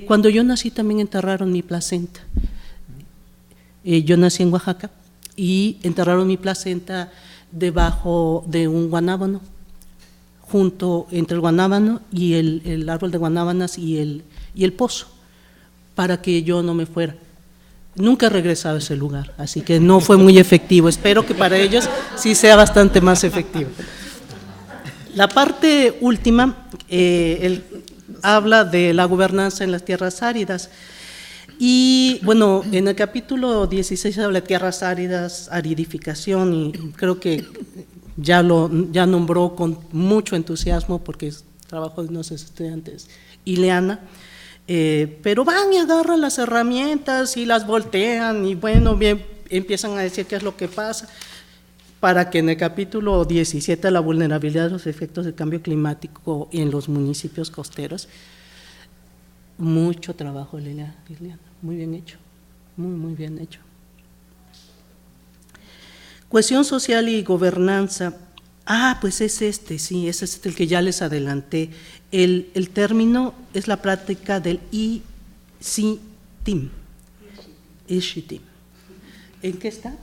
Speaker 6: Cuando yo nací también enterraron mi placenta. Yo nací en Oaxaca y enterraron mi placenta debajo de un guanábano, entre el guanábano y el árbol de guanábanas y el pozo, para que yo no me fuera. Nunca he regresado a ese lugar, así que no fue muy efectivo. Espero que para ellos sí sea bastante más efectivo. La parte última habla de la gobernanza en las tierras áridas. Y bueno, en el capítulo 16 habla de tierras áridas, aridificación, y creo que ya nombró con mucho entusiasmo, porque es trabajo de nuestros estudiantes, Ileana. Pero van y agarran las herramientas y las voltean, y bueno, bien, empiezan a decir qué es lo que pasa, para que en el capítulo 17, la vulnerabilidad de los efectos del cambio climático en los municipios costeros. Mucho trabajo, Liliana, muy bien hecho, muy bien hecho. Cohesión social y gobernanza. Pues es sí, ese es el que ya les adelanté. El término es la práctica del ICTIM. ICTIM. ¿En qué está?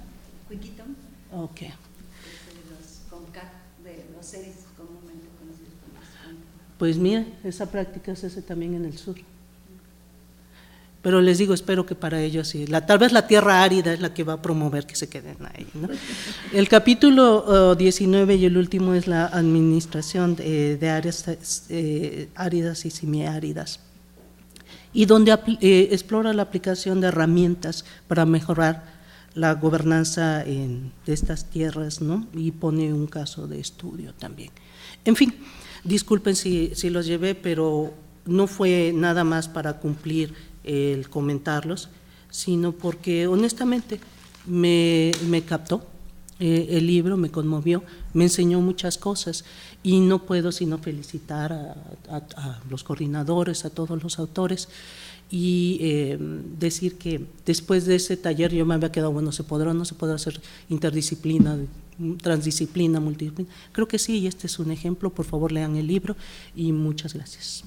Speaker 5: Wikitom.
Speaker 6: Ok.
Speaker 5: De los seres comúnmente conocidos como los…
Speaker 6: Pues mira, esa práctica se hace también en el sur. Pero les digo, espero que para ellos sí. Tal vez la tierra árida es la que va a promover que se queden ahí, ¿no? El capítulo 19 y el último es la administración de áreas áridas y semiáridas, y donde explora la aplicación de herramientas para mejorar la gobernanza de estas tierras, ¿no? Y pone un caso de estudio también. En fin, disculpen si los llevé, pero no fue nada más para cumplir el comentarlos, sino porque honestamente me captó el libro, me conmovió, me enseñó muchas cosas, y no puedo sino felicitar a los coordinadores, a todos los autores, y decir que después de ese taller yo me había quedado, bueno, ¿se podrá o no se podrá hacer interdisciplina, transdisciplina, multidisciplina? Creo que sí, y este es un ejemplo. Por favor, lean el libro, y muchas gracias.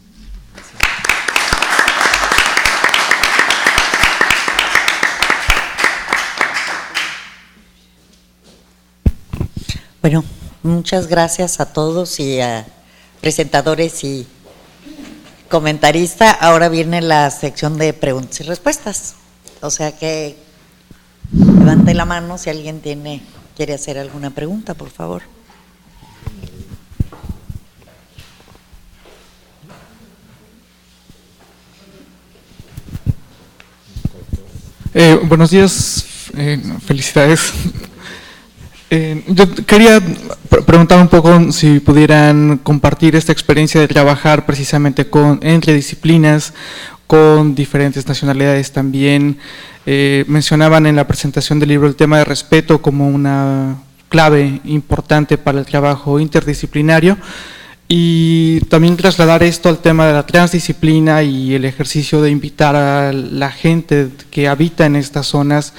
Speaker 1: Bueno, muchas gracias a todos y a presentadores y comentarista, ahora viene la sección de preguntas y respuestas. O sea que levante la mano si alguien quiere hacer alguna pregunta, por favor.
Speaker 7: Buenos días, felicidades. Yo quería preguntar un poco si pudieran compartir esta experiencia de trabajar precisamente entre disciplinas, con diferentes nacionalidades también. Mencionaban en la presentación del libro el tema de respeto como una clave importante para el trabajo interdisciplinario, y también trasladar esto al tema de la transdisciplina y el ejercicio de invitar a la gente que habita en estas zonas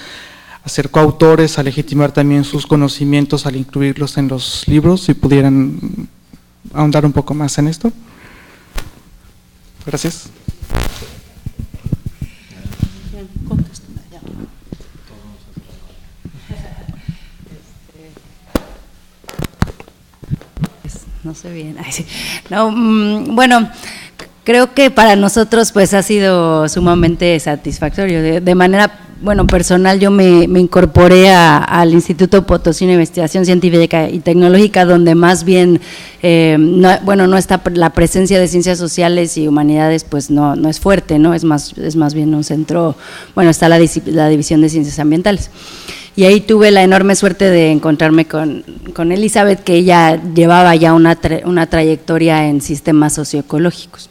Speaker 7: a ser coautores, a legitimar también sus conocimientos al incluirlos en los libros. Si pudieran ahondar un poco más en esto. Gracias.
Speaker 5: No sé bien. Ay, sí. No, bueno, creo que para nosotros pues ha sido sumamente satisfactorio. De manera, bueno, personal, yo me incorporé al Instituto Potosino de Investigación Científica y Tecnológica, donde más bien, no está la presencia de ciencias sociales y humanidades, pues no es fuerte, ¿no? Es más bien un centro, bueno, está la División de Ciencias Ambientales. Y ahí tuve la enorme suerte de encontrarme con Elizabeth, que ella llevaba ya una trayectoria en sistemas socioecológicos.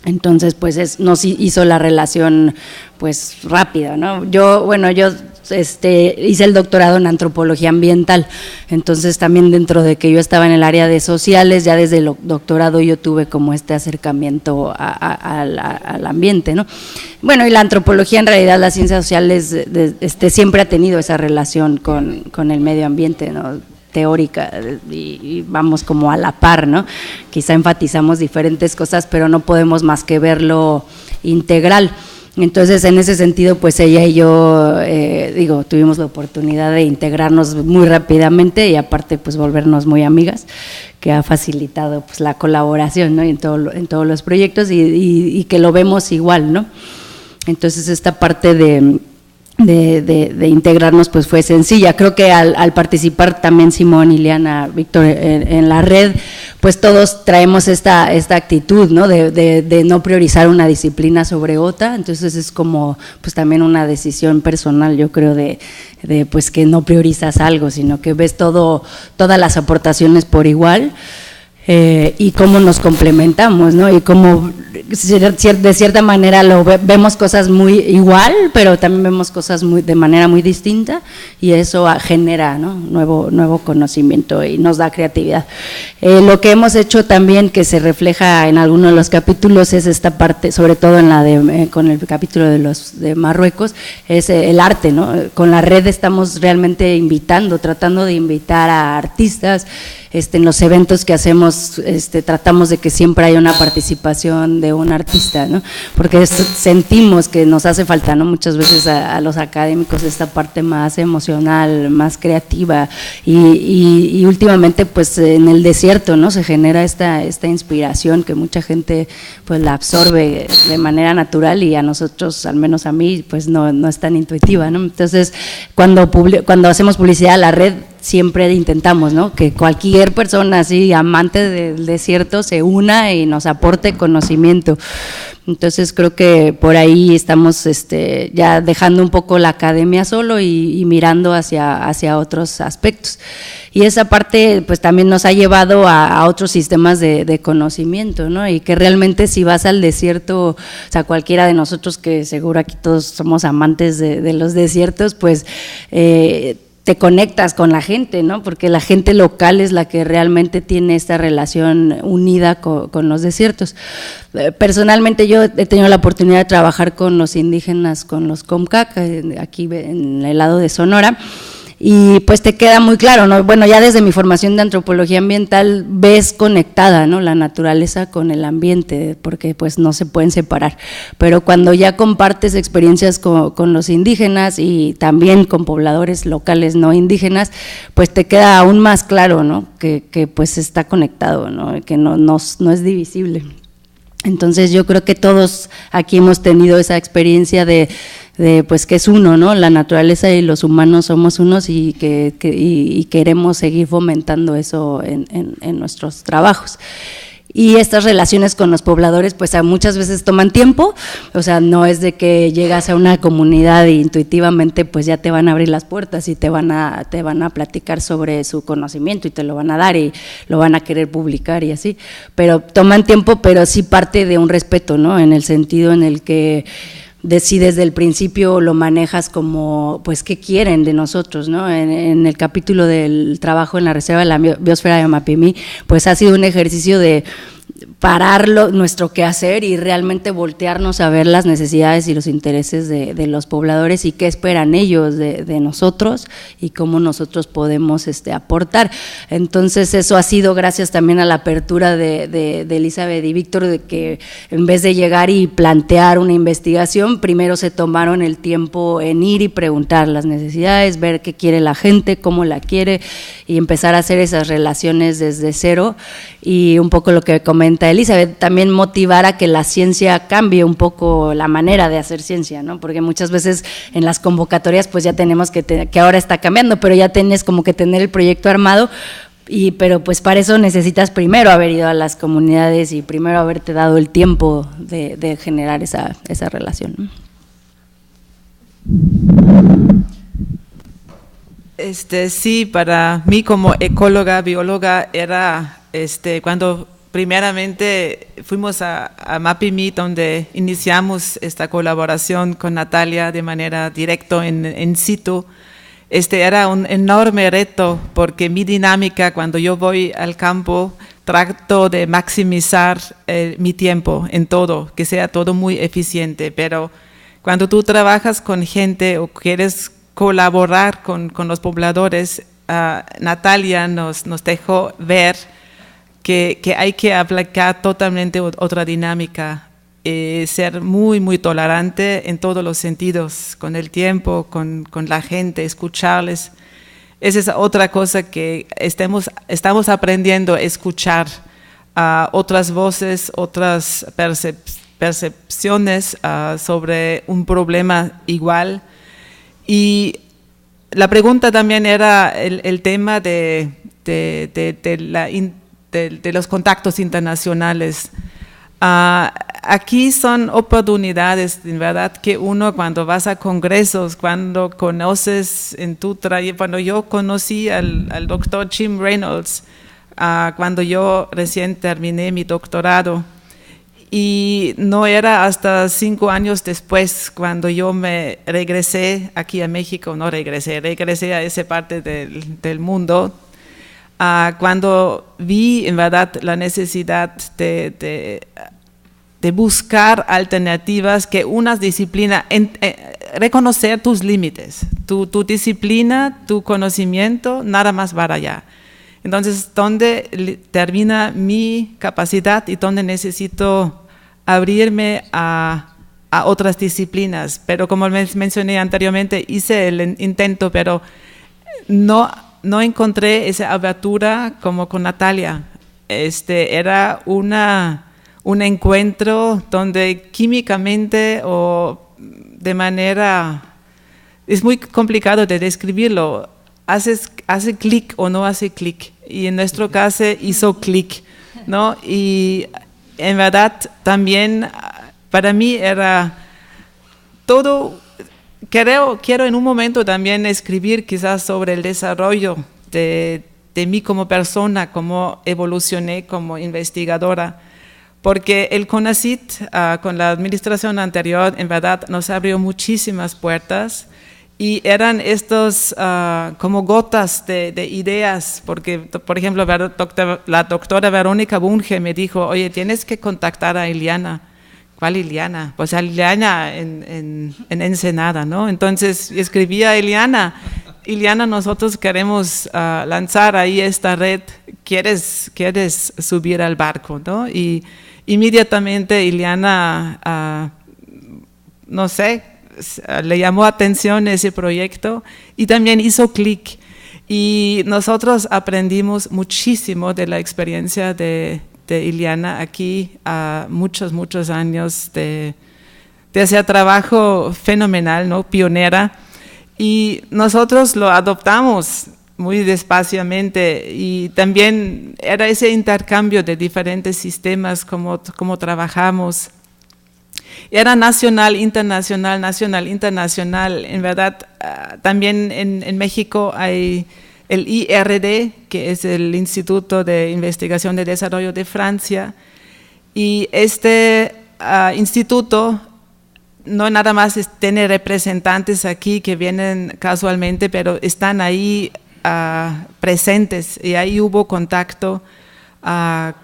Speaker 5: Entonces, pues nos hizo la relación pues rápida, ¿no? Yo hice el doctorado en antropología ambiental, entonces también dentro de que yo estaba en el área de sociales, ya desde el doctorado yo tuve como este acercamiento al ambiente, ¿no? Bueno, y la antropología, en realidad las ciencias sociales siempre ha tenido esa relación con el medio ambiente, ¿no? Teórica, y vamos como a la par, ¿no? Quizá enfatizamos diferentes cosas, pero no podemos más que verlo integral. Entonces, en ese sentido, pues ella y yo, tuvimos la oportunidad de integrarnos muy rápidamente y aparte, pues volvernos muy amigas, que ha facilitado pues la colaboración, ¿no? En todos los proyectos y que lo vemos igual, ¿no? Entonces, esta parte de integrarnos pues fue sencilla. Creo que al participar también Simón, Ileana, Víctor en la red, pues todos traemos esta actitud, ¿no? De no priorizar una disciplina sobre otra. Entonces es como pues también una decisión personal, yo creo, de pues que no priorizas algo, sino que ves todas las aportaciones por igual. Y cómo nos complementamos, ¿no? Y cómo de cierta manera vemos cosas muy igual, pero también vemos cosas de manera muy distinta, y eso genera, ¿no? nuevo conocimiento y nos da creatividad. Lo que hemos hecho también, que se refleja en algunos de los capítulos, es esta parte, sobre todo en con el capítulo de Marruecos, es el arte, ¿no? Con la red estamos realmente tratando de invitar a artistas. En los eventos que hacemos, tratamos de que siempre haya una participación de un artista, ¿no? Porque sentimos que nos hace falta, ¿no? Muchas veces a los académicos esta parte más emocional, más creativa, y últimamente pues en el desierto, ¿no? Se genera esta inspiración que mucha gente pues la absorbe de manera natural, y a nosotros, al menos a mí, pues no es tan intuitiva, ¿no? Entonces, cuando hacemos publicidad a la red, siempre intentamos, ¿no? Que cualquier persona así, amante del desierto, se una y nos aporte conocimiento. Entonces creo que por ahí estamos ya dejando un poco la academia solo y mirando hacia otros aspectos. Y esa parte pues también nos ha llevado a otros sistemas de conocimiento, ¿no? Y que realmente si vas al desierto, o sea, cualquiera de nosotros, que seguro aquí todos somos amantes de los desiertos, pues te conectas con la gente, ¿no? Porque la gente local es la que realmente tiene esta relación unida con los desiertos. Personalmente yo he tenido la oportunidad de trabajar con los indígenas, con los Comcac, aquí en el lado de Sonora, y pues te queda muy claro, ¿no? Bueno, ya desde mi formación de antropología ambiental ves conectada, ¿no?, la naturaleza con el ambiente, porque pues no se pueden separar, pero cuando ya compartes experiencias con los indígenas y también con pobladores locales no indígenas, pues te queda aún más claro, ¿no?, que pues está conectado, ¿no?, que no es divisible. Entonces yo creo que todos aquí hemos tenido esa experiencia de pues que es uno, ¿no? La naturaleza y los humanos somos unos y y queremos seguir fomentando eso en nuestros trabajos. Y estas relaciones con los pobladores pues muchas veces toman tiempo, o sea, no es de que llegas a una comunidad e intuitivamente pues ya te van a abrir las puertas y te van a platicar sobre su conocimiento y te lo van a dar y lo van a querer publicar y así, pero toman tiempo, pero sí parte de un respeto, ¿no?, en el sentido en el que si desde el principio lo manejas como, pues, ¿qué quieren de nosotros?, ¿no? En el capítulo del trabajo en la Reserva de la Biosfera de Mapimí, pues ha sido un ejercicio de parar nuestro quehacer y realmente voltearnos a ver las necesidades y los intereses de los pobladores y qué esperan ellos de nosotros y cómo nosotros podemos aportar. Entonces eso ha sido gracias también a la apertura de Elizabeth y Víctor, de que en vez de llegar y plantear una investigación, primero se tomaron el tiempo en ir y preguntar las necesidades, ver qué quiere la gente, cómo la quiere y empezar a hacer esas relaciones desde cero. Y un poco lo que comenta Elizabeth, también motivar a que la ciencia cambie un poco la manera de hacer ciencia, ¿no? Porque muchas veces en las convocatorias pues ya tenemos que ahora está cambiando, pero ya tienes como que tener el proyecto armado, pero pues para eso necesitas primero haber ido a las comunidades y primero haberte dado el tiempo de generar esa relación.
Speaker 2: Sí, para mí como ecóloga, bióloga, era cuando primeramente fuimos a Mapimí, donde iniciamos esta colaboración con Natalia de manera directa en situ. Era un enorme reto, porque mi dinámica cuando yo voy al campo trato de maximizar mi tiempo en todo, que sea todo muy eficiente, pero cuando tú trabajas con gente o quieres colaborar con los pobladores, Natalia nos dejó ver que hay que aplicar totalmente otra dinámica, ser muy, muy tolerante en todos los sentidos, con el tiempo, con la gente, escucharles. Esa es otra cosa que estamos aprendiendo a escuchar otras voces, otras percepciones sobre un problema igual. Y la pregunta también era el tema de los contactos internacionales. Aquí son oportunidades, en verdad, que uno cuando vas a congresos, cuando conoces en tu trayecto, cuando yo conocí al doctor Jim Reynolds, cuando yo recién terminé mi doctorado, y no era hasta 5 años después cuando yo me regresé aquí a México, regresé a esa parte del mundo, cuando vi en verdad la necesidad de buscar alternativas, que una disciplina, reconocer tus límites, tu disciplina, tu conocimiento, nada más para allá. Entonces, ¿dónde termina mi capacidad y dónde necesito abrirme a otras disciplinas? Pero como mencioné anteriormente, hice el intento, pero no encontré esa abertura como con Natalia. Era un encuentro donde químicamente o de manera, es muy complicado de describirlo, hace clic o no hace clic, y en nuestro caso hizo clic, ¿no? Y en verdad también para mí era todo. Quiero en un momento también escribir quizás sobre el desarrollo de mí como persona, cómo evolucioné como investigadora, porque el CONACYT con la administración anterior en verdad nos abrió muchísimas puertas y eran estos como gotas de ideas, porque por ejemplo la doctora Verónica Bunge me dijo, oye, tienes que contactar a Ileana. ¿Cuál Ileana? Pues a Ileana en Ensenada, ¿no? Entonces escribí a Ileana Ileana, nosotros queremos lanzar ahí esta red, ¿quieres subir al barco? ¿No? Y inmediatamente Ileana, no sé, le llamó atención ese proyecto y también hizo clic. Y nosotros aprendimos muchísimo de la experiencia de Ileana aquí, a muchos años de ese trabajo fenomenal, ¿no? Pionera. Y nosotros lo adoptamos muy despaciamente y también era ese intercambio de diferentes sistemas, como trabajamos. Era nacional, internacional. En verdad, también en México hay el IRD, que es el Instituto de Investigación de Desarrollo de Francia, y este instituto no nada más tiene representantes aquí que vienen casualmente, pero están ahí presentes, y ahí hubo contacto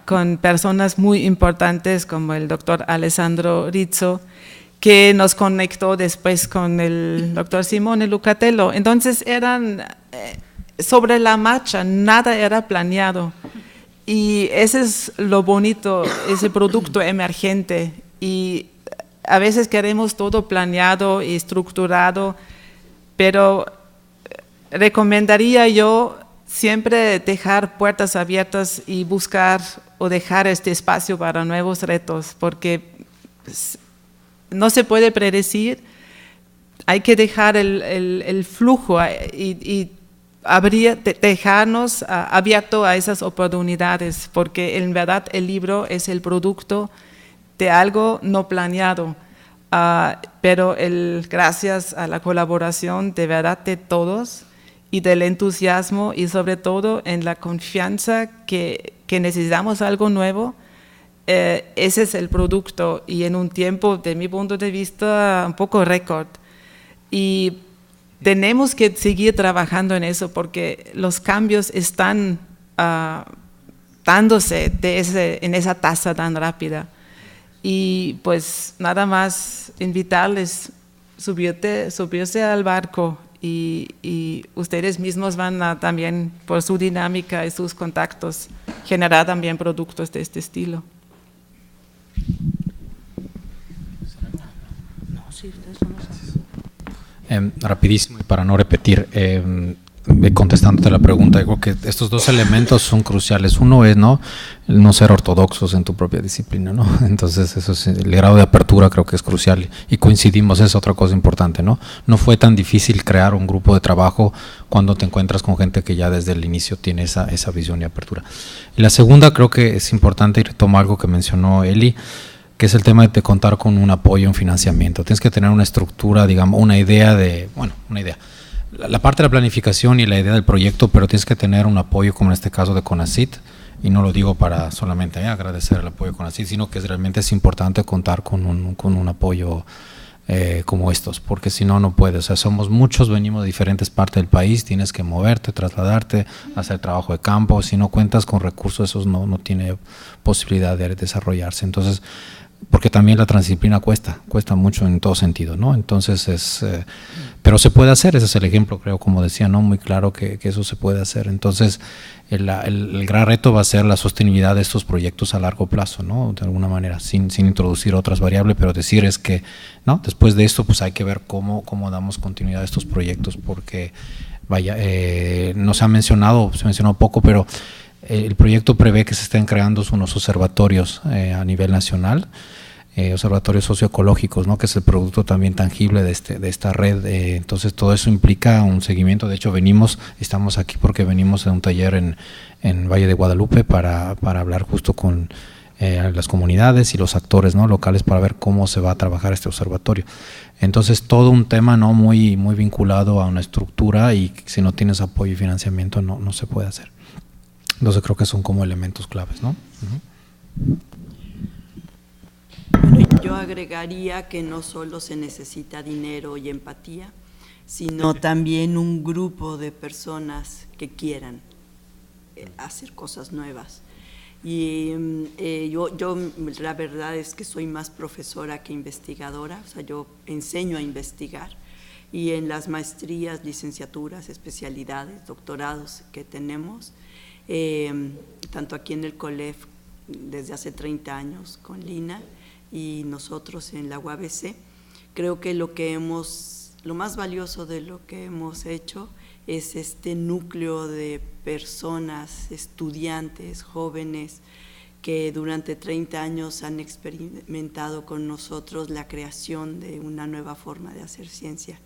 Speaker 2: con personas muy importantes como el doctor Alessandro Rizzo, que nos conectó después con el doctor Simone Lucatello. Entonces eran sobre la marcha, nada era planeado, y ese es lo bonito, ese producto emergente. Y a veces queremos todo planeado y estructurado, pero recomendaría yo siempre dejar puertas abiertas y buscar o dejar este espacio para nuevos retos, porque no se puede predecir, hay que dejar el flujo y dejarnos abierto a esas oportunidades, porque en verdad el libro es el producto de algo no planeado, pero gracias a la colaboración de verdad de todos y del entusiasmo y sobre todo en la confianza que necesitamos algo nuevo, ese es el producto, y en un tiempo, de mi punto de vista, un poco récord. Y tenemos que seguir trabajando en eso porque los cambios están dándose en esa tasa tan rápida. Y pues nada más invitarles, subirse al barco, y ustedes mismos van a también, por su dinámica y sus contactos, generar también productos de este estilo.
Speaker 4: Rapidísimo, y para no repetir, contestándote la pregunta, digo que estos dos elementos son cruciales. Uno es no ser ortodoxos en tu propia disciplina, ¿no? Entonces eso es, el grado de apertura creo que es crucial, y coincidimos, es otra cosa importante, ¿no? No fue tan difícil crear un grupo de trabajo cuando te encuentras con gente que ya desde el inicio tiene esa visión y apertura. Y la segunda, creo que es importante, y retomo algo que mencionó Eli, que es el tema de contar con un apoyo en financiamiento. Tienes que tener una estructura, digamos, una idea. La parte de la planificación y la idea del proyecto, pero tienes que tener un apoyo, como en este caso de CONACYT, y no lo digo para solamente agradecer el apoyo de CONACYT, sino que realmente es importante contar con un apoyo como estos, porque si no, no puedes. O sea, somos muchos, venimos de diferentes partes del país, tienes que moverte, trasladarte, hacer trabajo de campo. Si no cuentas con recursos, esos no tiene posibilidad de desarrollarse. Entonces, porque también la transdisciplina cuesta mucho en todo sentido, ¿no? Entonces pero se puede hacer, ese es el ejemplo, creo, como decía, ¿no? Muy claro que eso se puede hacer. Entonces el gran reto va a ser la sostenibilidad de estos proyectos a largo plazo, ¿no? De alguna manera, sin introducir otras variables, pero decir es que, ¿no? Después de esto, pues hay que ver cómo damos continuidad a estos proyectos, porque vaya, no se mencionó poco, pero el proyecto prevé que se estén creando unos observatorios a nivel nacional, observatorios socioecológicos, ¿no? Que es el producto también tangible de esta red. Entonces todo eso implica un seguimiento. De hecho estamos aquí porque venimos a un taller en Valle de Guadalupe para hablar justo con las comunidades y los actores, ¿no? locales, para ver cómo se va a trabajar este observatorio. Entonces todo un tema, ¿no? muy vinculado a una estructura, y si no tienes apoyo y financiamiento no se puede hacer. Entonces creo que son como elementos claves, ¿no?
Speaker 3: Bueno, yo agregaría que no solo se necesita dinero y empatía, sino también un grupo de personas que quieran hacer cosas nuevas. Y yo la verdad es que soy más profesora que investigadora, o sea, yo enseño a investigar, y en las maestrías, licenciaturas, especialidades, doctorados que tenemos, tanto aquí en el COLEF desde hace 30 años con Lina y nosotros en la UABC. Creo que lo más valioso de lo que hemos hecho es este núcleo de personas, estudiantes, jóvenes, que durante 30 años han experimentado con nosotros la creación de una nueva forma de hacer ciencia.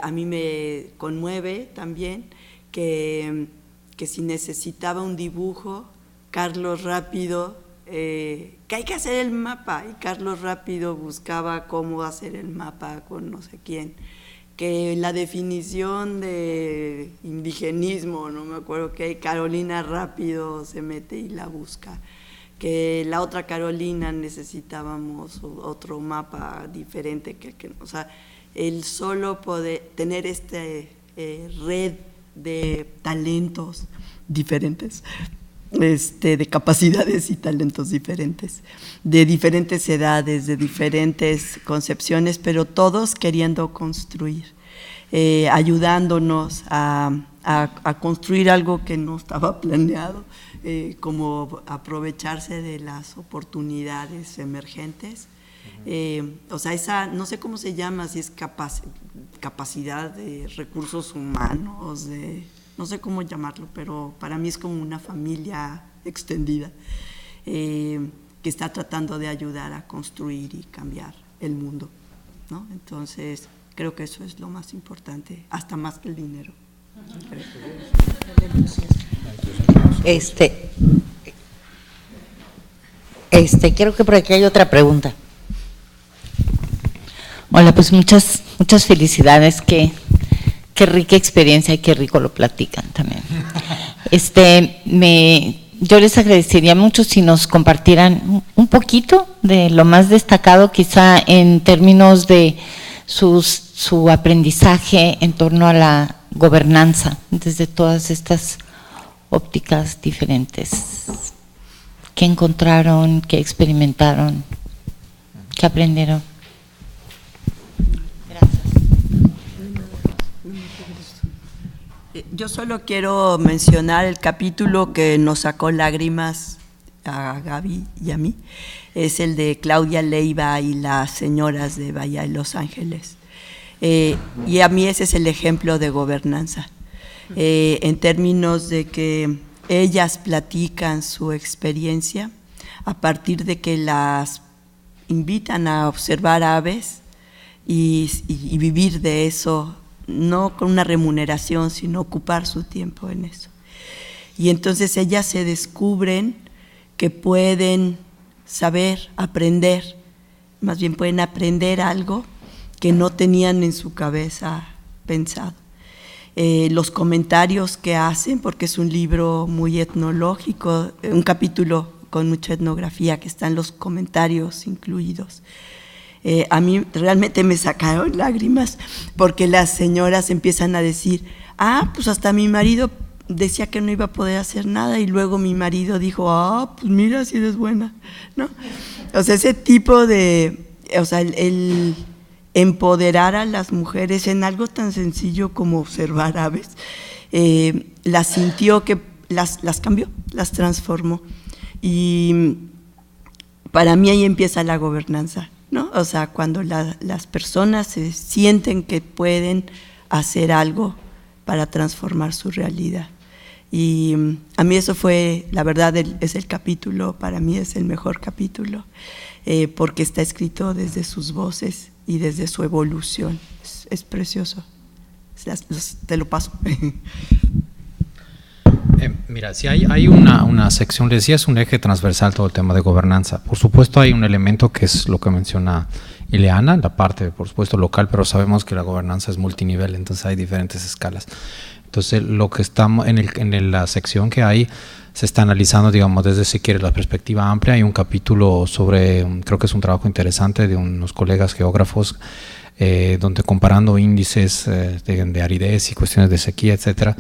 Speaker 3: A mí me conmueve también que si necesitaba un dibujo, Carlos rápido, que hay que hacer el mapa, y Carlos rápido buscaba cómo hacer el mapa con no sé quién, que la definición de indigenismo, no me acuerdo qué, Carolina rápido se mete y la busca, que la otra Carolina necesitábamos otro mapa diferente, o sea, el solo poder tener red de talentos diferentes, de capacidades y talentos diferentes, de diferentes edades, de diferentes concepciones, pero todos queriendo construir, ayudándonos a construir algo que no estaba planeado, como aprovecharse de las oportunidades emergentes. O sea, esa, no sé cómo se llama, si es capacidad de recursos humanos, no sé cómo llamarlo, pero para mí es como una familia extendida que está tratando de ayudar a construir y cambiar el mundo, ¿no? Entonces, creo que eso es lo más importante, hasta más que el dinero.
Speaker 1: Creo que por aquí hay otra pregunta.
Speaker 8: Hola, pues muchas felicidades, qué rica experiencia y qué rico lo platican también. Yo les agradecería mucho si nos compartieran un poquito de lo más destacado, quizá en términos de su aprendizaje en torno a la gobernanza, desde todas estas ópticas diferentes. ¿Qué encontraron? ¿Qué experimentaron? ¿Qué aprendieron?
Speaker 3: Yo solo quiero mencionar el capítulo que nos sacó lágrimas a Gaby y a mí, es el de Claudia Leiva y las señoras de Bahía de Los Ángeles. Y a mí ese es el ejemplo de gobernanza, en términos de que ellas platican su experiencia a partir de que las invitan a observar aves y vivir de eso, no con una remuneración, sino ocupar su tiempo en eso. Y entonces ellas se descubren que pueden saber, aprender, más bien pueden aprender algo que no tenían en su cabeza pensado. Los comentarios que hacen, porque es un libro muy etnológico, un capítulo con mucha etnografía, que están los comentarios incluidos. A mí realmente me sacaron lágrimas porque las señoras empiezan a decir, pues hasta mi marido decía que no iba a poder hacer nada y luego mi marido dijo, pues mira si eres buena, ¿no? O sea, ese tipo de, o sea, el empoderar a las mujeres en algo tan sencillo como observar aves, las sintió que las cambió, las transformó. Y para mí ahí empieza la gobernanza, ¿no? O sea, cuando las personas se sienten que pueden hacer algo para transformar su realidad. Y a mí eso fue, la verdad, es el capítulo, para mí es el mejor capítulo, porque está escrito desde sus voces y desde su evolución. Es precioso. Te lo paso.
Speaker 4: Mira, si hay una sección, le decía, es un eje transversal todo el tema de gobernanza. Por supuesto hay un elemento que es lo que menciona Ileana, la parte, por supuesto, local, pero sabemos que la gobernanza es multinivel, entonces hay diferentes escalas. Entonces, lo que estamos en la sección que hay, se está analizando, digamos, desde, si quiere, la perspectiva amplia. Hay un capítulo sobre, creo que es un trabajo interesante de unos colegas geógrafos, donde comparando índices de aridez y cuestiones de sequía, etcétera,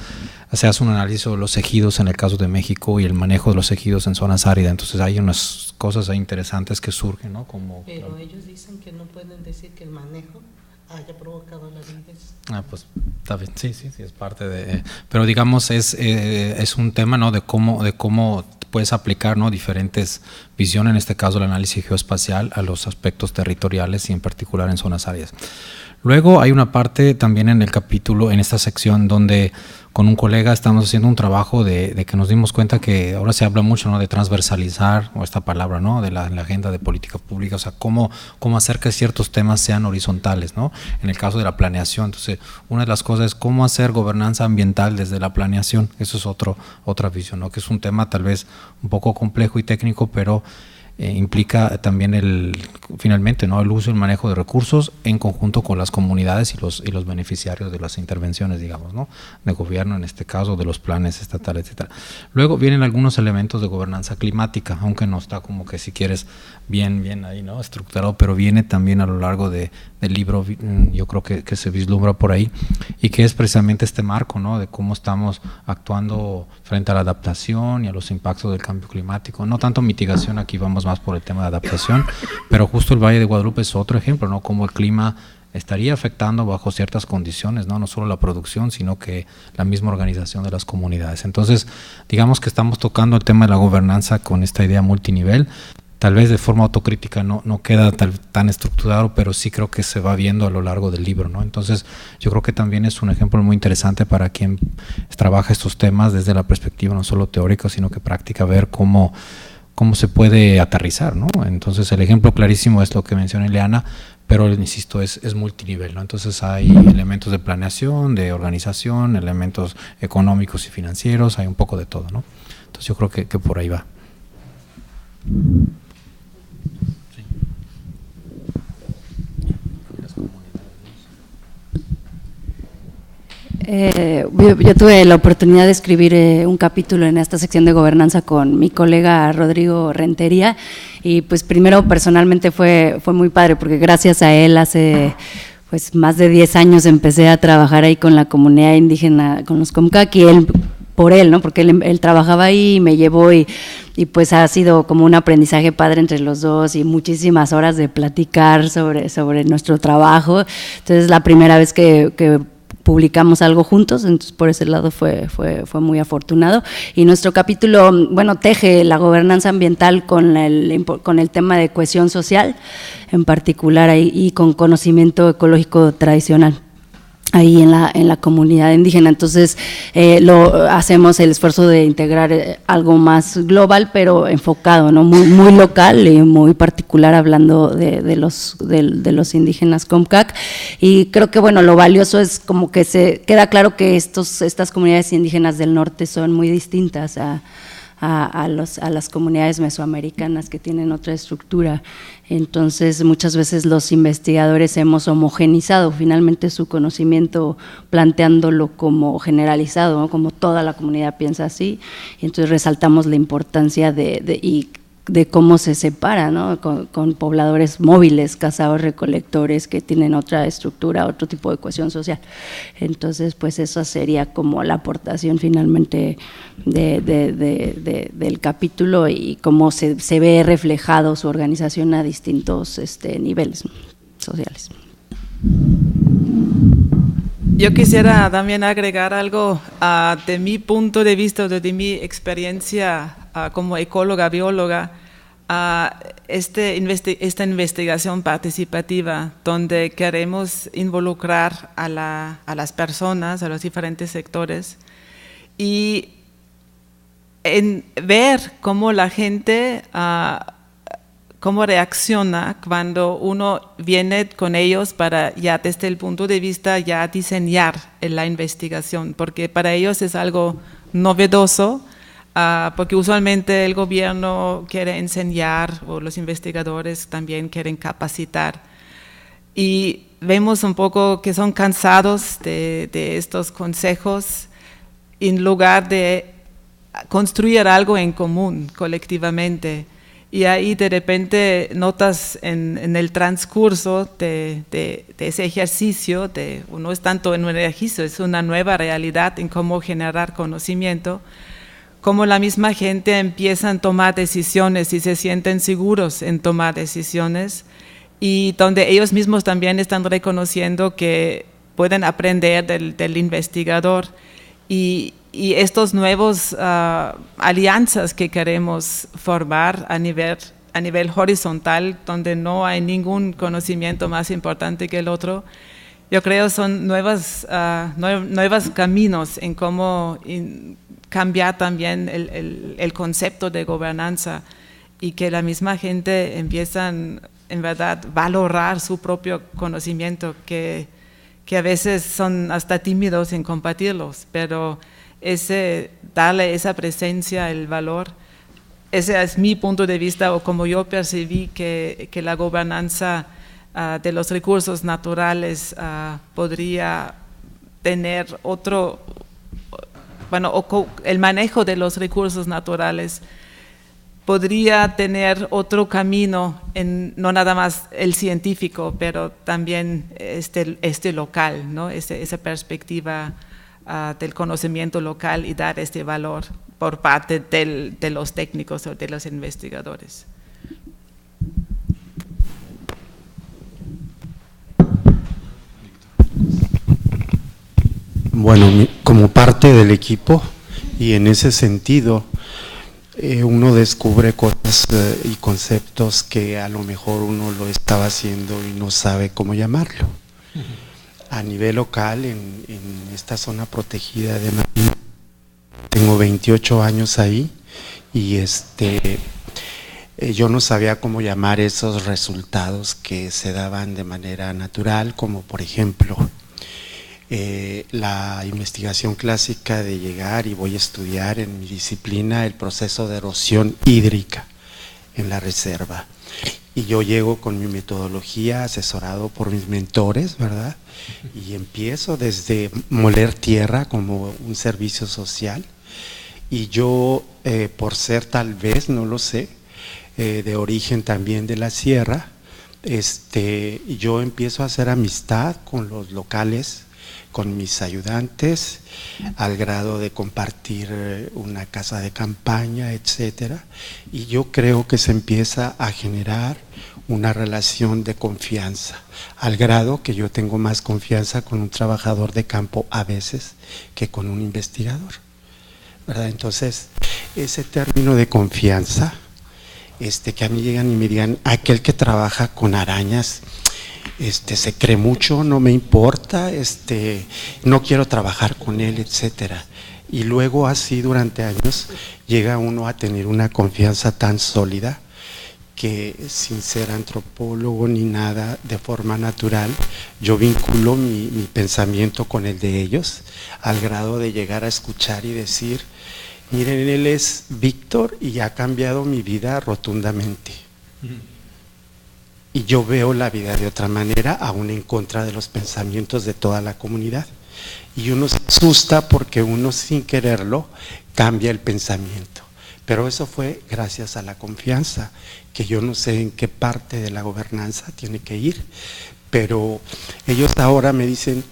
Speaker 4: se hace un análisis sobre los ejidos en el caso de México y el manejo de los ejidos en zonas áridas. Entonces hay unas cosas ahí interesantes que surgen, ¿no? Pero
Speaker 6: ellos dicen que no pueden decir que el manejo haya provocado la aridez.
Speaker 4: Pues está bien, sí, es parte de, pero digamos es un tema, ¿no? de cómo puedes aplicar, ¿no? diferentes visiones, en este caso el análisis geoespacial, a los aspectos territoriales y en particular en zonas áridas. Luego hay una parte también en el capítulo, en esta sección, donde con un colega estamos haciendo un trabajo de que nos dimos cuenta que ahora se habla mucho, ¿no? de transversalizar, o esta palabra, ¿no? de la agenda de política pública, o sea, cómo hacer que ciertos temas sean horizontales, ¿no? En el caso de la planeación, entonces, una de las cosas es cómo hacer gobernanza ambiental desde la planeación. Eso es otra visión, ¿no? Que es un tema tal vez un poco complejo y técnico, pero implica también finalmente, ¿no? el uso y el manejo de recursos en conjunto con las comunidades y los beneficiarios de las intervenciones, digamos, ¿no? de gobierno, en este caso, de los planes estatales, etcétera. Luego vienen algunos elementos de gobernanza climática, aunque no está como que, si quieres, bien ahí, ¿no? estructurado, pero viene también a lo largo del libro, yo creo que se vislumbra por ahí, y que es precisamente este marco, ¿no? de cómo estamos actuando frente a la adaptación y a los impactos del cambio climático. No tanto mitigación, aquí vamos más por el tema de adaptación, pero justo el Valle de Guadalupe es otro ejemplo, ¿no? Cómo el clima estaría afectando bajo ciertas condiciones, no solo la producción, sino que la misma organización de las comunidades. Entonces, digamos que estamos tocando el tema de la gobernanza con esta idea multinivel. Tal vez de forma autocrítica no queda tan estructurado, pero sí creo que se va viendo a lo largo del libro, ¿no? Entonces, yo creo que también es un ejemplo muy interesante para quien trabaja estos temas desde la perspectiva no solo teórica, sino que práctica, ver cómo se puede aterrizar, ¿no? Entonces, el ejemplo clarísimo es lo que menciona Ileana, pero insisto, es multinivel, ¿no? Entonces hay elementos de planeación, de organización, elementos económicos y financieros, hay un poco de todo, ¿no? Entonces yo creo que por ahí va.
Speaker 5: Yo tuve la oportunidad de escribir un capítulo en esta sección de gobernanza con mi colega Rodrigo Rentería, y pues primero personalmente fue muy padre, porque gracias a él hace pues más de 10 años empecé a trabajar ahí con la comunidad indígena, con los Comcac, y por él, ¿no? Porque él trabajaba ahí y me llevó, y pues ha sido como un aprendizaje padre entre los dos, y muchísimas horas de platicar sobre nuestro trabajo. Entonces, la primera vez que publicamos algo juntos, entonces por ese lado fue muy afortunado. Y nuestro capítulo, bueno, teje la gobernanza ambiental con el tema de cohesión social, en particular ahí, y con conocimiento ecológico tradicional ahí en la comunidad indígena. Entonces hacemos el esfuerzo de integrar algo más global, pero enfocado, ¿no? Muy local y muy particular, hablando de los indígenas Comcac. Y creo que, bueno, lo valioso es como que se queda claro que estas comunidades indígenas del norte son muy distintas a las comunidades mesoamericanas, que tienen otra estructura. Entonces, muchas veces los investigadores hemos homogenizado finalmente su conocimiento, planteándolo como generalizado, ¿no? Como toda la comunidad piensa así, y entonces resaltamos la importancia de cómo se separa, ¿no? Con pobladores móviles, cazadores recolectores, que tienen otra estructura, otro tipo de cohesión social. Entonces, pues eso sería como la aportación finalmente del capítulo, y cómo se ve reflejado su organización a distintos niveles sociales.
Speaker 2: Yo quisiera también agregar algo de mi punto de vista, de mi experiencia como ecóloga, bióloga, esta investigación participativa, donde queremos involucrar a las personas, a los diferentes sectores, y en ver cómo la gente cómo reacciona cuando uno viene con ellos para ya desde el punto de vista ya diseñar la investigación, porque para ellos es algo novedoso, porque usualmente el gobierno quiere enseñar, o los investigadores también quieren capacitar, y vemos un poco que son cansados de estos consejos, en lugar de construir algo en común, colectivamente. Y ahí de repente notas en el transcurso de ese ejercicio, no es tanto en un ejercicio, es una nueva realidad en cómo generar conocimiento, cómo la misma gente empieza a tomar decisiones y se sienten seguros en tomar decisiones, y donde ellos mismos también están reconociendo que pueden aprender del investigador, y estos nuevos alianzas que queremos formar a nivel horizontal, donde no hay ningún conocimiento más importante que el otro, yo creo son nuevos caminos en cómo cambiar también el concepto de gobernanza, y que la misma gente empiezan en verdad valorar su propio conocimiento, que a veces son hasta tímidos en compartirlos, pero darle esa presencia, el valor, ese es mi punto de vista, o como yo percibí que la gobernanza de los recursos naturales podría tener otro, el manejo de los recursos naturales podría tener otro camino, no nada más el científico, pero también este local, ¿no? Esa perspectiva del conocimiento local, y dar este valor por parte de los técnicos o de los investigadores.
Speaker 9: Bueno, como parte del equipo, y en ese sentido, uno descubre cosas y conceptos que a lo mejor uno lo estaba haciendo y no sabe cómo llamarlo. A nivel local, en esta zona protegida de Marina, tengo 28 años ahí, y yo no sabía cómo llamar esos resultados que se daban de manera natural, como por ejemplo la investigación clásica de llegar y voy a estudiar en mi disciplina el proceso de erosión hídrica en la reserva, y yo llego con mi metodología asesorado por mis mentores, ¿verdad? Y empiezo desde moler tierra como un servicio social, y yo por ser tal vez, no lo sé, de origen también de la sierra, yo empiezo a hacer amistad con los locales, con mis ayudantes, al grado de compartir una casa de campaña, etcétera, y yo creo que se empieza a generar una relación de confianza, al grado que yo tengo más confianza con un trabajador de campo a veces que con un investigador, ¿verdad? Entonces, ese término de confianza, que a mí llegan y me digan, aquel que trabaja con arañas, se cree mucho, no me importa, no quiero trabajar con él, etcétera. Y luego así durante años llega uno a tener una confianza tan sólida que, sin ser antropólogo ni nada, de forma natural, yo vinculo mi pensamiento con el de ellos, al grado de llegar a escuchar y decir, miren, él es Víctor y ha cambiado mi vida rotundamente. Y yo veo la vida de otra manera, aún en contra de los pensamientos de toda la comunidad. Y uno se asusta porque uno, sin quererlo, cambia el pensamiento. Pero eso fue gracias a la confianza, que yo no sé en qué parte de la gobernanza tiene que ir. Pero ellos ahora me dicen,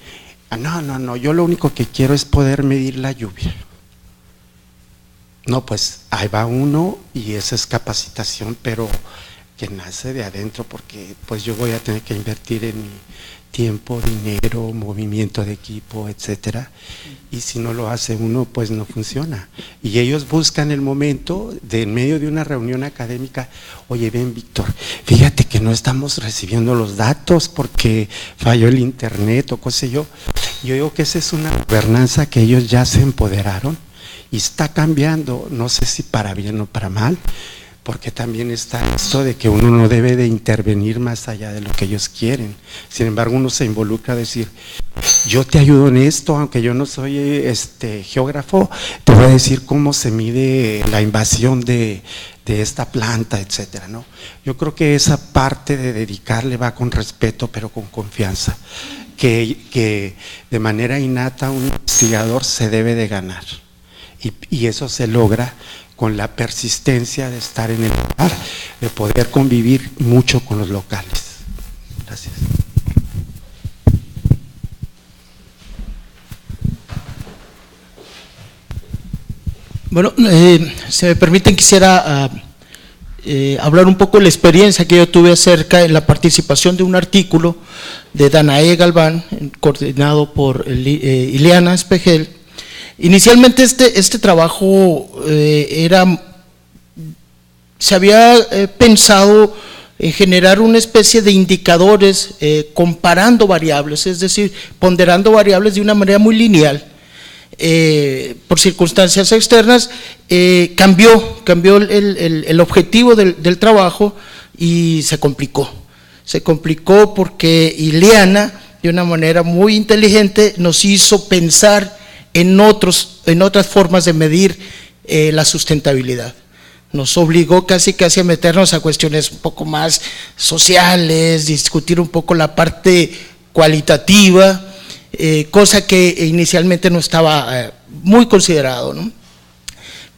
Speaker 9: no, yo lo único que quiero es poder medir la lluvia. No, pues ahí va uno, y esa es capacitación, pero que nace de adentro, porque pues yo voy a tener que invertir en mi tiempo, dinero, movimiento de equipo, etcétera, y si no lo hace uno, pues no funciona. Y ellos buscan el momento de, en medio de una reunión académica, oye, ven Víctor, fíjate que no estamos recibiendo los datos porque falló el internet o qué sé yo. Yo digo que esa es una gobernanza que ellos ya se empoderaron y está cambiando, no sé si para bien o para mal, porque también está esto de que uno no debe de intervenir más allá de lo que ellos quieren. Sin embargo, uno se involucra a decir, yo te ayudo en esto, aunque yo no soy geógrafo, te voy a decir cómo se mide la invasión de esta planta, etcétera, ¿no? Yo creo que esa parte de dedicarle va con respeto, pero con confianza, que de manera innata un investigador se debe de ganar. Y eso se logra con la persistencia de estar en el lugar, de poder convivir mucho con los locales. Gracias.
Speaker 10: Bueno, si me permiten, quisiera hablar un poco de la experiencia que yo tuve acerca de la participación de un artículo de Danae Galván, coordinado por Ileana Espejel. Inicialmente este trabajo se había pensado en generar una especie de indicadores comparando variables, es decir, ponderando variables de una manera muy lineal. Por circunstancias externas cambió el objetivo del trabajo y se complicó porque Ileana, de una manera muy inteligente, nos hizo pensar en otras formas de medir la sustentabilidad. Nos obligó casi a meternos a cuestiones un poco más sociales, discutir un poco la parte cualitativa, cosa que inicialmente no estaba muy considerado, ¿no?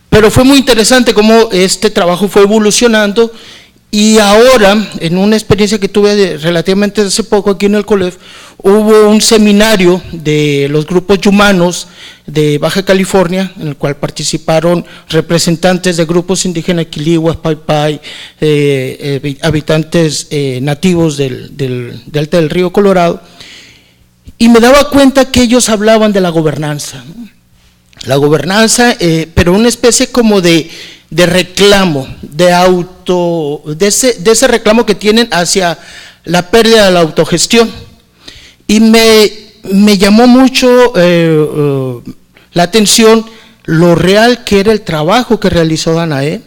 Speaker 10: Pero fue muy interesante cómo este trabajo fue evolucionando, y ahora, en una experiencia que tuve relativamente hace poco aquí en el COLEF, hubo un seminario de los grupos yumanos de Baja California, en el cual participaron representantes de grupos indígenas, quilihuas, paipai, habitantes nativos del delta del río Colorado, y me daba cuenta que ellos hablaban de la gobernanza, ¿no? La gobernanza, pero una especie como de reclamo, de ese reclamo que tienen hacia la pérdida de la autogestión. Y me llamó mucho la atención lo real que era el trabajo que realizó Danae,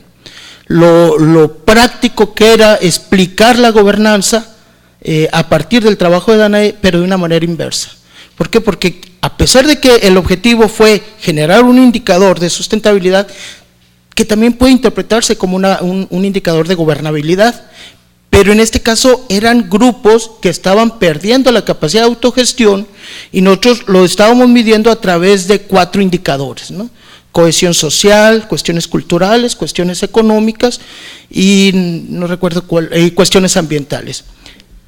Speaker 10: lo práctico que era explicar la gobernanza a partir del trabajo de Danae, pero de una manera inversa. ¿Por qué? Porque a pesar de que el objetivo fue generar un indicador de sustentabilidad, que también puede interpretarse como un indicador de gobernabilidad, pero en este caso eran grupos que estaban perdiendo la capacidad de autogestión, y nosotros lo estábamos midiendo a través de 4 indicadores, ¿no? Cohesión social, cuestiones culturales, cuestiones económicas y no recuerdo cuestiones ambientales.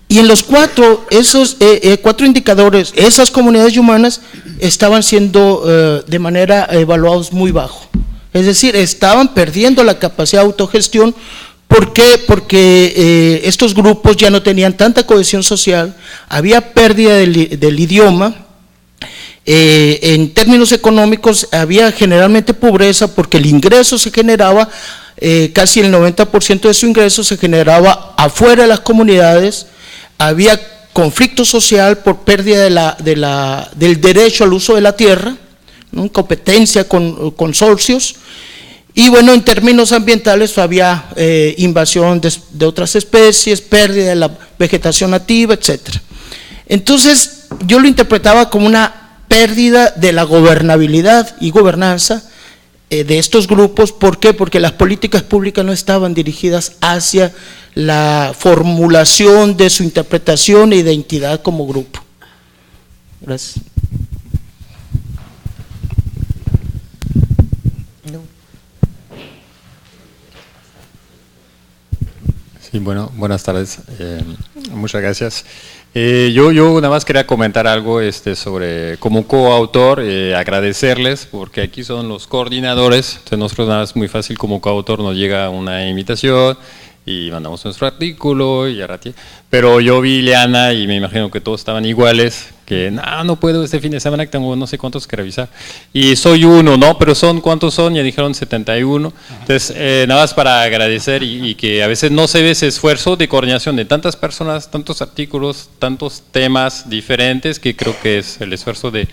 Speaker 10: Y en los 4, esos 4 indicadores, esas comunidades humanas estaban siendo de manera evaluados muy bajo. Es decir, estaban perdiendo la capacidad de autogestión. ¿Por qué? Porque estos grupos ya no tenían tanta cohesión social, había pérdida del idioma, en términos económicos había generalmente pobreza, porque el ingreso se generaba, casi el 90% de su ingreso se generaba afuera de las comunidades, había conflicto social por pérdida del derecho al uso de la tierra, ¿no? Competencia con consorcios. Y bueno, en términos ambientales había invasión de otras especies, pérdida de la vegetación nativa, etc. Entonces, yo lo interpretaba como una pérdida de la gobernabilidad y gobernanza de estos grupos. ¿Por qué? Porque las políticas públicas no estaban dirigidas hacia la formulación de su interpretación e identidad como grupo. Gracias.
Speaker 11: Sí, bueno, buenas tardes. Muchas gracias. Yo nada más quería comentar algo sobre, como coautor, agradecerles, porque aquí son los coordinadores. Entonces nosotros nada más muy fácil como coautor, nos llega una invitación y mandamos nuestro artículo y pero yo vi Ileana y me imagino que todos estaban iguales, que no puedo este fin de semana, que tengo no sé cuántos que revisar, y soy uno, ¿no? Pero ¿cuántos son? Ya dijeron 71, entonces nada más para agradecer y que a veces no se ve ese esfuerzo de coordinación de tantas personas, tantos artículos, tantos temas diferentes, que creo que es el esfuerzo de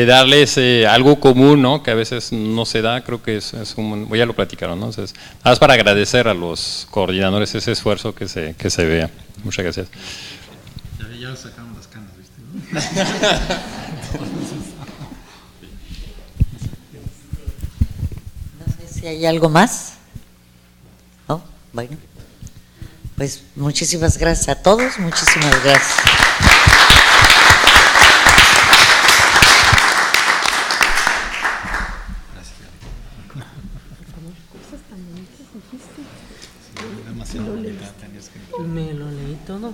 Speaker 11: darles algo común, ¿no? Que a veces no se da, creo que es ya lo platicaron, ¿no? Entonces, nada más para agradecer a los coordinadores ese esfuerzo que se vea. Muchas gracias.
Speaker 4: Ya sacamos las canas, ¿viste?
Speaker 1: No sé si hay algo más. ¿No? Bueno, pues muchísimas gracias a todos, muchísimas gracias.
Speaker 6: Me lo leí todo.